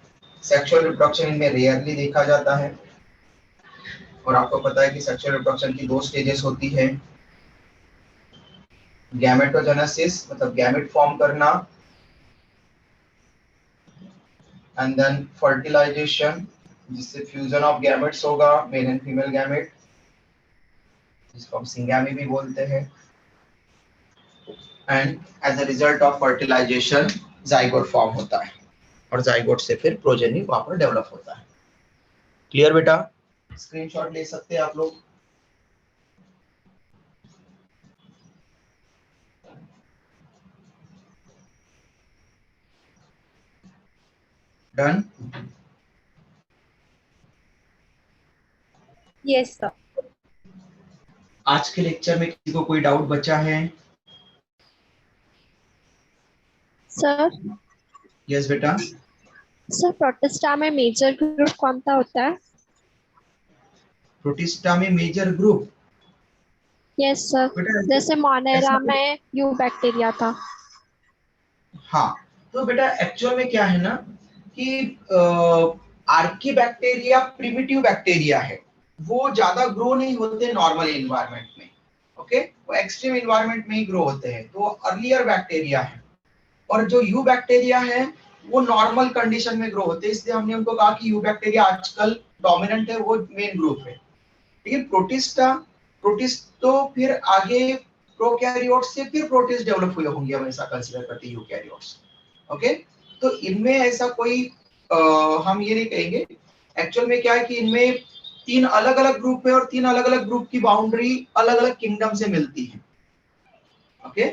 सेक्सुअल रिप्रोडक्शन इनमें रेयरली देखा जाता है। और आपको पता है कि सेक्सुअल रिप्रोडक्शन की 2 स्टेजेस होती है, गैमेटोजेनेसिस मतलब गैमेट फॉर्म करना, एंड देन फर्टिलाइजेशन जिससे फ्यूजन ऑफ गैमेट्स होगा, मेल एंड फीमेल गैमेट, जिसको हम सिंगैमी भी बोलते हैं। And as a result of fertilisation zygote form होता है और जाइगोट से फिर प्रोजेनी वहां पर डेवलप होता है। क्लियर बेटा? स्क्रीनशॉट ले सकते हैं आप लोग। डन? Yes sir. आज के लेक्चर में किसी को कोई डाउट बचा है? सर यस बेटा। सर प्रोटिस्टा में मेजर ग्रुप कौन सा होता है? प्रोटिस्टा में मेजर ग्रुप? यस सर, बेटा जैसे मोनेरा ऐसा में यू बैक्टीरिया था। हाँ, तो बेटा एक्चुअल में क्या है ना कि आर्की बैक्टीरिया प्रिमिटिव बैक्टीरिया है, वो ज्यादा ग्रो नहीं होते नॉर्मल एनवायरनमेंट में, ओके। वो एक्सट्रीम एनवायरनमेंट में ही ग्रो होते हैं, तो अर्लियर बैक्टीरिया है। और जो यू बैक्टीरिया है वो नॉर्मल कंडीशन में ग्रो होते हैं, इसलिए हमने उनको कहा कि यू बैक्टीरिया आजकल डोमिनेंट है, वो मेन ग्रुप है। लेकिन प्रोटिस्ट तो फिर आगे प्रोकैरियोट से फिर प्रोटिस्ट डेवलप हुए होंगे, हम ऐसा कंसीडर करते हैं यूकैरियोट्स। ओके, तो इनमें ऐसा कोई हम ये नहीं कहेंगे। एक्चुअल में क्या है कि इनमें 3 अलग अलग ग्रुप है और 3 अलग अलग ग्रुप की बाउंड्री अलग अलग किंगडम से मिलती है। ओके,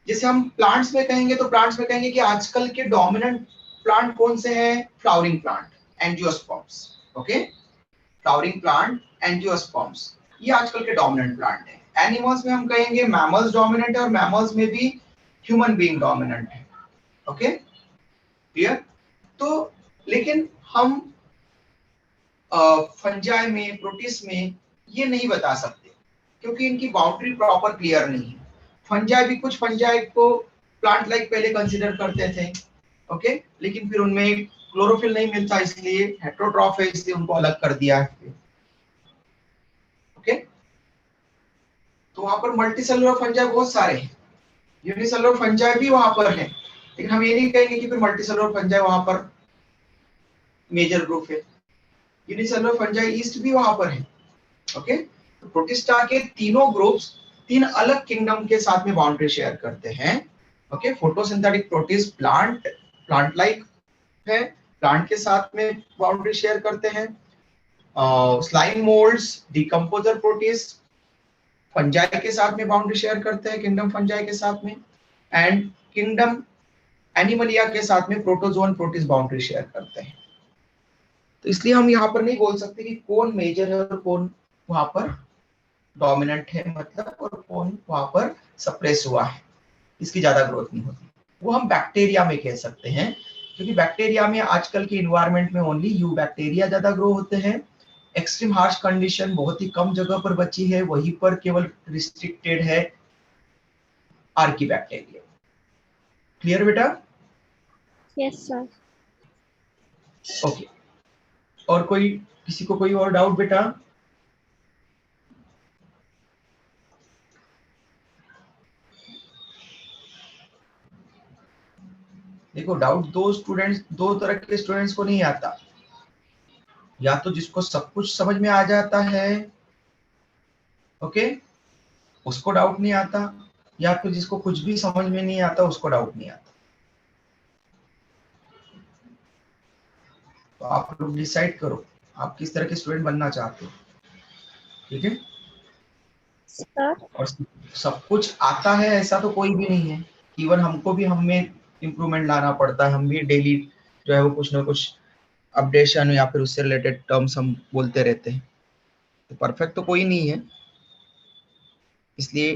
जैसे हम प्लांट्स में कहेंगे तो प्लांट्स में कहेंगे कि आजकल के डोमिनेंट प्लांट कौन से हैं? Flowering plant, angiosperms. Okay, flowering plant, angiosperms, ये आजकल के डोमिनेंट प्लांट हैं। एनिमल्स में हम कहेंगे मैमल्स डोमिनेंट है, और मैमल्स में भी ह्यूमन बीइंग डोमिनेंट है। Okay, clear? तो लेकिन हम फंजाई में, प्रोटिस्ट में ये नहीं बता सकते, क्योंकि इनकी बाउंड्री प्रॉपर क्लियर नहीं है। फंजाई भी, कुछ फंजाई को प्लांट लाइक पहले कंसीडर करते थे, ओके, लेकिन फिर उनमें क्लोरोफिल नहीं मिलता, इसलिए हेटेरोट्रॉफ है, इसलिए उनको अलग कर दिया है। ओके, तो वहां पर मल्टीसेलुलर फंजाई बहुत सारे हैं, यूनिसेलुलर फंजाई भी वहां पर है, लेकिन हम ये नहीं कहेंगे कि फिर मल्टीसेलुलर फंजाई वहां पर मेजर ग्रुप है। यूनिसेलुलर फंजाई ईस्ट भी वहां पर है। ओके, तो प्रोटिस्टा के तीनों ग्रुप्स 3 अलग किंगडम के साथ में बाउंड्री शेयर करते हैं। Okay, photosynthetic protist plant like है, प्लांट के साथ में बाउंड्री शेयर करते हैं। Slime moulds, decomposer protist fungi के साथ में बाउंड्री शेयर करते हैं, किंगडम फंजाई के साथ में, एंड किंगडम एनिमलिया के साथ में प्रोटोजोन प्रोटिस्ट बाउंड्री शेयर करते हैं। तो इसलिए हम यहाँ पर नहीं बोल सकते कि कौन मेजर है और कौन वहां पर डोमिनेंट है, मतलब, और कौन वहां पर सप्रेस हुआ है, इसकी ज्यादा ग्रोथ नहीं होती। वो हम बैक्टीरिया में कह सकते हैं, क्योंकि बैक्टीरिया में आजकल के इन्वायरमेंट में ओनली यू बैक्टीरिया ज्यादा ग्रो होते हैं। एक्सट्रीम हार्श कंडीशन बहुत ही कम जगह पर बची है, वहीं पर केवल रिस्ट्रिक्टेड है आर्की बैक्टीरिया। क्लियर बेटा? Yes sir. ओके, और कोई, किसी को कोई और डाउट बेटा? देखो, डाउट दो तरह के स्टूडेंट्स को नहीं आता, या तो जिसको सब कुछ समझ में आ जाता है, ओके, उसको डाउट नहीं आता, या फिर जिसको कुछ भी समझ में नहीं आता उसको डाउट नहीं आता। तो आप लोग डिसाइड करो आप किस तरह के स्टूडेंट बनना चाहते हो, ठीक है? सर और सब कुछ आता है ऐसा तो कोई भी नहीं है, इवन हमको भी हमें इम्प्रूवमेंट लाना पड़ता है, हम भी डेली जो है वो कुछ ना कुछ अपडेशन या फिर उससे रिलेटेड टर्म्स हम बोलते रहते हैं। तो परफेक्ट तो कोई नहीं है, इसलिए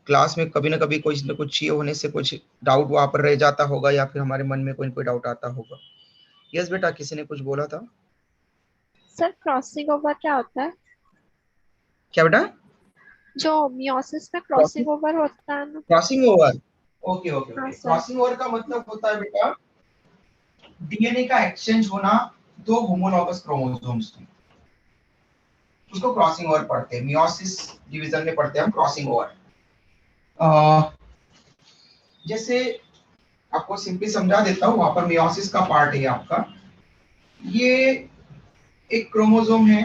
क्लास में कभी ना कभी कुछ ना कुछ ये होने से कुछ डाउट वहां पर रह जाता होगा, या फिर हमारे मन में कोई कोई डाउट आता होगा। यस बेटा, किसी ने कुछ बोला था? सर क्रॉसिंग ओवर क्या होता है? क्या बेटा? जो मियोसिस में क्रॉसिंग ओवर होता है ना। क्रॉसिंग ओवर, ओके ओके हाँ ओके। सर। क्रॉसिंग ओवर का मतलब होता है बेटा डीएनए का एक्सचेंज होना दो होमोलॉगस क्रोमोसोम्स में, उसको क्रॉसिंग ओवर पढ़ते हैं। मियोसिस डिवीजन में पढ़ते हैं हम क्रॉसिंग ओवर। जैसे आपको सिंपली समझा देता हूँ, वहां पर मियोसिस का पार्ट है आपका, ये एक क्रोमोसोम है,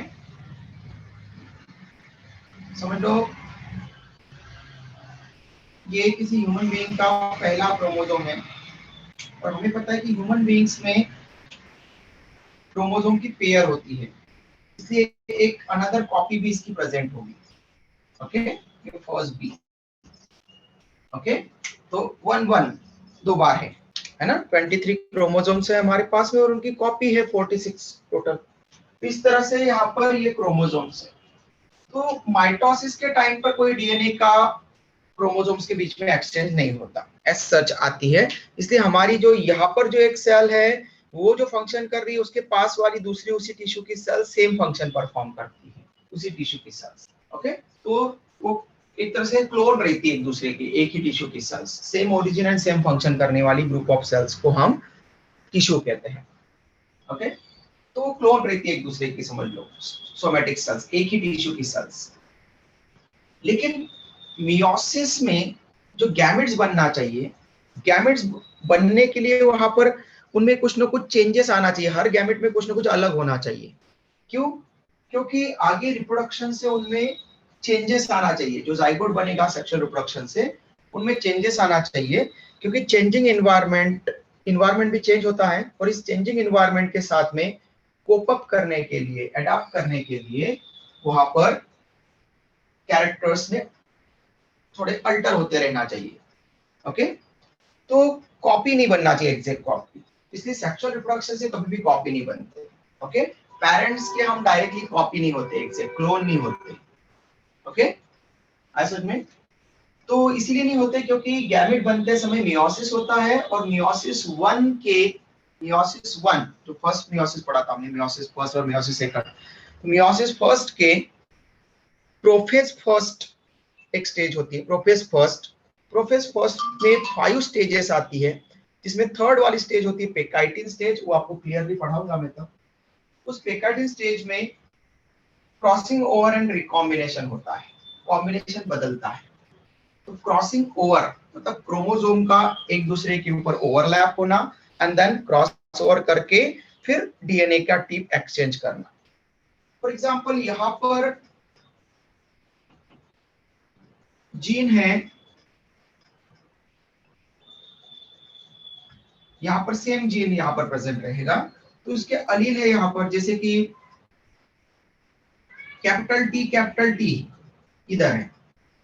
समझ लो ये किसी ह्यूमन बीइंग का पहला क्रोमोसोम है, और हमें पता है कि ह्यूमन बीइंग्स में क्रोमोसोम की पेयर होती है, इसलिए एक अनदर कॉपी भी इसकी प्रेजेंट होगी। ओके, ये फर्स्ट बी। ओके, तो 1 1 दो बार है ना, 23 क्रोमोसोम्स है हमारे पास में, और उनकी कॉपी है 46 टोटल। इस तरह से यहाँ पर ये क्रोमोसोम्स है। तो माइटोसिस के टाइम पर कोई डीएनए का क्रोमोसोम्स के बीच में एक्सचेंज नहीं होता, एज सच आती है। इसलिए हमारी जो यहाँ पर जो एक सेल है वो जो फंक्शन कर रही है, उसके पास वाली दूसरी उसी टिश्यू की सेल सेम फंक्शन परफॉर्म करती है, उसी टिश्यू की सेल्स। ओके, तो वो एक तरह से क्लोन रहती है एक दूसरे की, एक ही टिश्यू की cells, same origin and same function करने वाली ग्रुप ऑफ सेल्स को हम टिश्यू कहते हैं। ओके, तो क्लोन रहती है एक दूसरे की, समझ लो सोमेटिक सेल्स, एक ही टिश्यू की सेल्स। लेकिन मियोसिस में जो गैमेट्स बनना चाहिए गैमेट्स बनने के लिए वहां पर उनमें कुछ ना कुछ चेंजेस आना चाहिए, हर गैमेट में कुछ ना कुछ अलग होना चाहिए। क्यों? क्योंकि आगे रिप्रोडक्शन से उनमें चेंजेस आना चाहिए, जो जाइगोट बनेगा सेक्सुअल रिप्रोडक्शन से उनमें चेंजेस आना चाहिए, क्योंकि चेंजिंग इन्वायरमेंट भी चेंज होता है, और इस चेंजिंग इन्वायरमेंट के साथ में कोप अप करने के लिए, अडॉप्ट करने के लिए वहां पर कैरेक्टर्स में थोड़े अल्टर होते रहना चाहिए। ओके, तो कॉपी नहीं बनना चाहिए, एग्जैक्ट कॉपी। इसलिए सेक्सुअल रिप्रोडक्शन से कभी भी कॉपी नहीं बनते। ओके, पेरेंट्स के हम डायरेक्टली कॉपी नहीं होते, एग्जैक्ट क्लोन नहीं होते। ओके, आई समझ में? तो इसीलिए नहीं होते क्योंकि गैमेट बनते समय मियोसिस होता है, और मियोसिस वन जो फर्स्ट मियोसिस पढ़ा था हमने, मियोसिस फर्स्ट और मियोसिस सेकंड, मियोसिस फर्स्ट के प्रोफेज फर्स्ट एक स्टेज होती है, प्रोफेज फर्स्ट में 5 स्टेजेस आती है, जिसमें थर्ड वाली स्टेज होती है पेकाइटिन स्टेज, वो आपको क्लियरली पढ़ाऊंगा मैं तब। उस पेकाइटिन स्टेज में क्रॉसिंग ओवर एंड रिकॉम्बिनेशन होता है, कॉम्बिनेशन बदलता है। तो क्रॉसिंग ओवर मतलब क्रोमोसोम का एक दूसरे के ऊपर ओवरलैप होना, एंड देन क्रॉस ओवर करके फिर डीएनए का टिप एक्सचेंज करना। फॉर एग्जांपल यहां पर जीन है, यहां पर सेम जीन यहां पर प्रेजेंट रहेगा, तो इसके अलील है यहां पर, जैसे कि कैपिटल टी इधर है,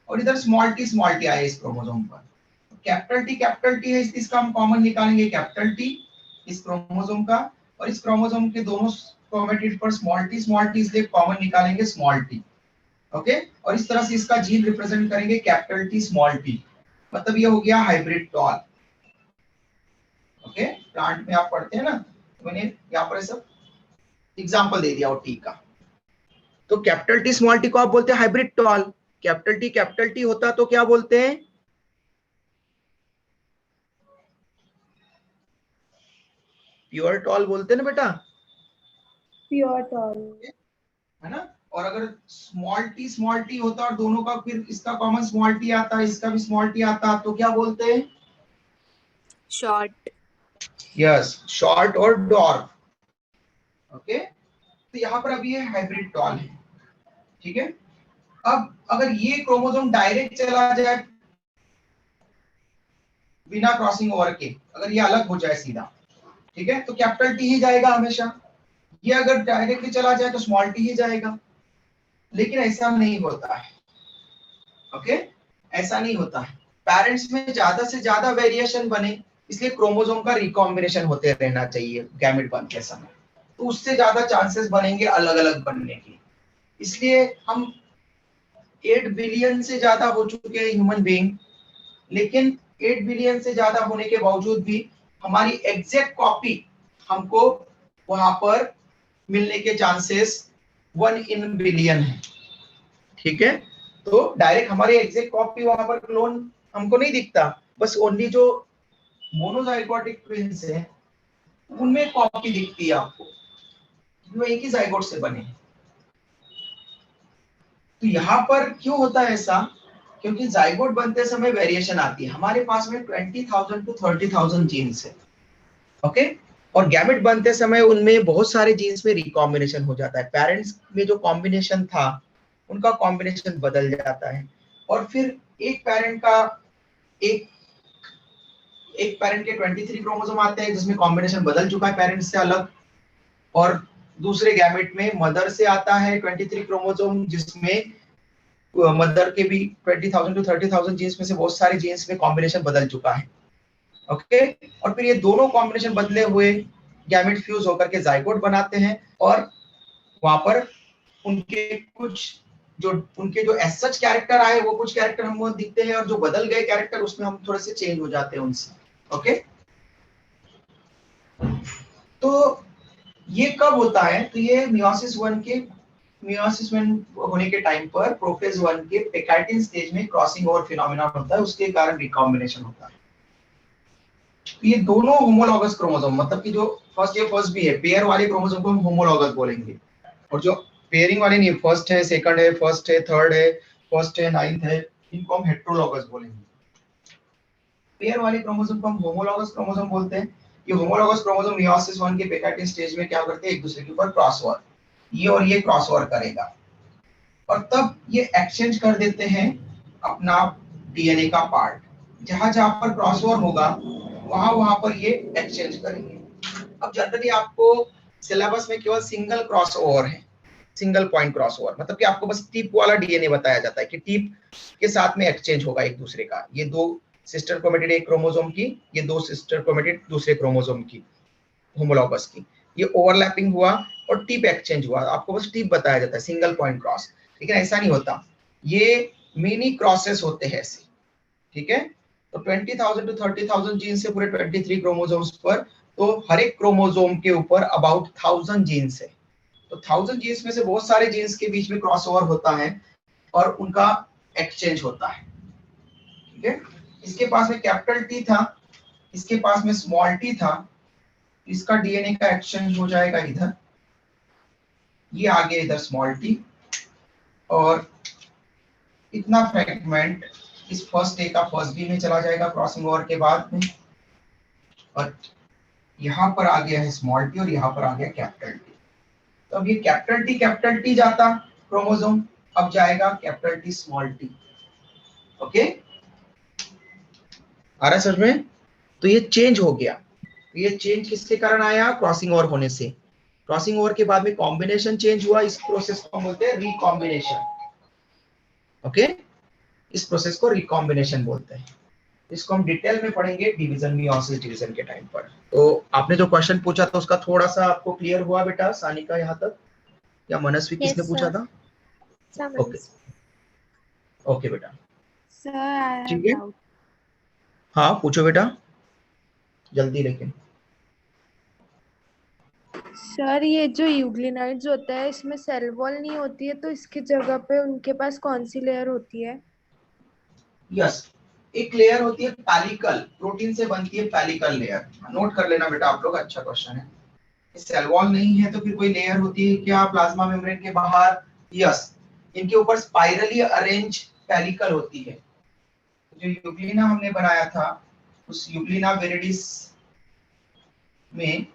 और इधर स्मॉल टी आया इस क्रोमोसोम पर। कैपिटल टी है, इसका हम कॉमन निकालेंगे कैपिटल टी इस क्रोमोसोम का, और इस क्रोमोसोम के दोनों क्रोमेटिड पर स्मॉल टी इसलिए कॉमन निकालेंगे स्मॉल टी। ओके, और इस तरह से इसका जीन रिप्रेजेंट करेंगे कैपिटल टी स्मॉल टी, मतलब ये हो गया हाइब्रिड टॉल। ओके, प्लांट में आप पढ़ते हैं ना, तो मैंने यहाँ पर सब एग्जांपल दे दिया वो टी का। तो कैपिटल टी स्मॉल टी को आप बोलते हैं हाइब्रिड टॉल। कैपिटल टी होता तो क्या बोलते हैं? प्योर टॉल बोलते हैं ना बेटा, प्योर टॉल। है ना? और अगर स्मॉल टी होता और दोनों का फिर इसका कॉमन स्मॉल टी आता, इसका भी स्मॉल टी आता, तो क्या बोलते हैं? शॉर्ट। यस, शॉर्ट और डॉर्फ। ओके, तो यहाँ पर अभी ये हाइब्रिड टॉल है, ठीक है। अब अगर ये क्रोमोसोम डायरेक्ट चला जाए बिना क्रॉसिंग ओवर के, अगर ये अलग हो जाए सीधा, ठीक है, तो कैपिटल टी ही जाएगा हमेशा। ये अगर डायरेक्टली चला जाए तो स्मॉल टी ही जाएगा, लेकिन ऐसा नहीं होता है। ओके, ऐसा नहीं होता है। पेरेंट्स में ज्यादा से ज्यादा वेरिएशन बने, इसलिए क्रोमोसोम का रिकॉम्बिनेशन होते रहना चाहिए गैमेट बनते समय, तो उससे ज्यादा चांसेस बनेंगे अलग अलग बनने की। इसलिए हम 8 बिलियन से ज्यादा हो चुके हैं ह्यूमन बीइंग, लेकिन 8 बिलियन से ज्यादा होने के बावजूद भी हमारी एग्जैक्ट कॉपी हमको वहां पर मिलने के चांसेस 1 इन बिलियन है, ठीक है। तो डायरेक्ट हमारी एग्जैक्ट कॉपी वहां पर क्लोन हमको नहीं दिखता, बस ओनली जो मोनोजाइगोटिक ट्विंस है उनमें कॉपी दिखती है आपको, वो एक ही जाइगोट से बने हैं। तो यहाँ पर क्यों होता है ऐसा? क्योंकि जाइगोट बनते समय वेरिएशन आती है। हमारे पास में 20,000 to 30,000 जीन्स है, ओके, और गैमेट बनते समय उनमें बहुत सारे जीन्स में रिकॉम्बिनेशन हो जाता है। पेरेंट्स में जो कॉम्बिनेशन था उनका कॉम्बिनेशन बदल जाता है, और फिर एक पेरेंट का एक एक पेरेंट के 23 क्रोमोसोम आते हैं जिसमें कॉम्बिनेशन बदल चुका है पेरेंट्स से अलग, और दूसरे गैमेट में मदर से आता है 23 क्रोमोसोम जिसमें मदर के भी 20,000 to 30,000 जीन्स में से बहुत सारे जीन्स में कॉम्बिनेशन बदल चुका है। ओके, और फिर ये दोनों कॉम्बिनेशन बदले हुए गैमेट फ्यूज होकर के जाइगोट बनाते हैं, और वहां पर उनके जो एज सच कैरेक्टर आए वो कुछ कैरेक्टर हमको दिखते हैं, और जो बदल गए कैरेक्टर उसमें हम थोड़े से चेंज हो जाते हैं उनसे। ओके, तो ये कब होता है? तो ये मियोसिस वन होने के टाइम पर प्रोफेज वन के पेकाइटिन स्टेज में क्रॉसिंग ओवर फिनोमेनन होता है, उसके कारण रिकॉम्बिनेशन होता है। ये दोनों होमोलॉगस क्रोमोसोम, मतलब कि जो फर्स्ट भी है, पेयर वाले क्रोमोसोम को हम होमोलॉगस बोलेंगे, और जो पेयरिंग वाले नहीं, फर्स्ट है, सेकंड है, फर्स्ट है, थर्ड है, फर्स्ट है, नाइन्थ है, इनको हम हेट्रोलॉगस बोलेंगे। पेयर वाले क्रोमोसोम को हम होमोलॉगस क्रोमोसोम बोलते हैं। ये होमोलॉगस क्रोमोसोम मियोसिस 1 के पेकाटिन स्टेज में क्या करते हैं, एक दूसरे के ऊपर क्रॉसओवर, ये और ये क्रॉसओवर करेगा और तब ये एक्सचेंज कर देते हैं अपना डीएनए का पार्ट। जहां जहां पर क्रॉसओवर होगा वहां वहां पर ये एक्सचेंज करेंगे। अब जनरली आपको सिलेबस में केवल सिंगल क्रॉसओवर है, सिंगल पॉइंट क्रॉसओवर, मतलब कि आपको बस टिप वाला डीएनए बताया जाता है कि टिप के साथ में एक्सचेंज होगा एक दूसरे का। ये दो सिस्टर क्रोमेटिड एक क्रोमोसोम की, ये दो सिस्टर क्रोमेटिड दूसरे क्रोमोसोम की, होमोलॉगस की, ये ओवरलैपिंग हुआ और टिप एक्सचेंज हुआ, आपको बस टिप बताया जाता है, सिंगल पॉइंट क्रॉस। लेकिन ऐसा नहीं होता, ये मिनी क्रॉसेस होते हैं ऐसे, ठीक है। तो 20,000 to 30,000 जीन्स से पूरे 23 क्रोमोसोम्स पर, तो हर एक क्रोमोसोम के ऊपर अबाउट 1000 जीन्स है। तो 1000 जीन्स में से बहुत सारे जीन्स के बीच में क्रॉसओवर होता है और उनका एक्सचेंज होता है, ठीक है। इसके पास में कैपिटल टी था, इसके पास में स्मॉल टी था, इसका डीएनए का एक्सचेंज हो जाएगा इधर, ये आगे इधर स्मॉल टी, और इतना फ्रैगमेंट इस फर्स्ट ए का फर्स्ट बी में चला जाएगा क्रॉसिंग ओवर के बाद में, और यहाँ पर आ गया है स्मॉल टी और यहाँ पर आ गया कैपिटल टी। तो अब ये कैपिटल टी जाता क्रोमोसोम, अब जाएगा capital T small T, okay, आ रहा है समझ में। तो ये चेंज हो गया, ये चेंज किसके कारण आया, क्रॉसिंग ओवर होने से। क्रॉसिंग ओवर के बाद में कॉम्बिनेशन चेंज हुआ, इस प्रोसेस को हम बोलते हैं रिकॉम्बिनेशन, ओके, इस प्रोसेस को रिकॉम्बिनेशन बोलते हैं। इसको हम डिटेल में पढ़ेंगे डिवीजन, मियोसिस डिवीजन के टाइम पर। तो आपने जो क्वेश्चन पूछा था उसका थोड़ा सा आपको क्लियर हुआ बेटा, सानिका यहाँ तक, या मनस्वी किसने पूछा था? ओके ओके बेटा, Sir, I ठीक have है, doubt. हाँ पूछो बेटा जल्दी, लेकिन सर ये जो यूग्लिनाइड्स होता है इसमें सेल वॉल नहीं होती है, तो इसकी जगह पे उनके पास कौन सी लेयर होती है? यस, एक लेयर होती है पैलिकल, प्रोटीन से बनती है पैलिकल लेयर, नोट कर लेना बेटा आप लोग, अच्छा क्वेश्चन है। सेल वॉल नहीं है तो फिर कोई लेयर होती है क्या प्लाज्मा मेम्ब्रेन के बाहर? यस, इनके ऊपर स्पाइरली अरेंज पैलिकल होती है। जो यूग्लिना हमने बनाया था उस यूग्लिना विरिडिस में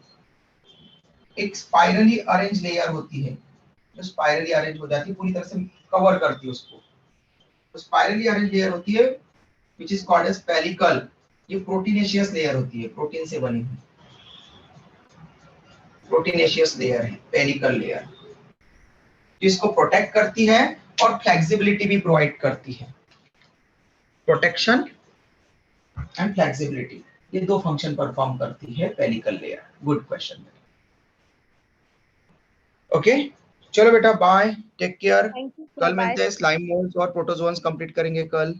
एक स्पाइरली अरेंज लेयर होती है, जो स्पाइरली अरेंज हो जाती है, पूरी तरह से कवर करती है उसको। तो स्पाइरली अरेंज लेयर होती है which is called as pellicle. ये प्रोटीनेशियस लेयर होती है, प्रोटीन से बनी हुई प्रोटीनेशियस लेयर है पेलिकल लेयर, जिसको प्रोटेक्ट करती है और फ्लेक्सिबिलिटी भी प्रोवाइड करती है। प्रोटेक्शन एंड फ्लेक्सिबिलिटी, ये दो फंक्शन परफॉर्म करती है pellicle layer. Good question. Okay, चलो बेटा bye, take care. Thank you sir, कल बाय। मिलते हैं, स्लाइम मोल्ड्स और प्रोटोजोन्स कंप्लीट करेंगे कल।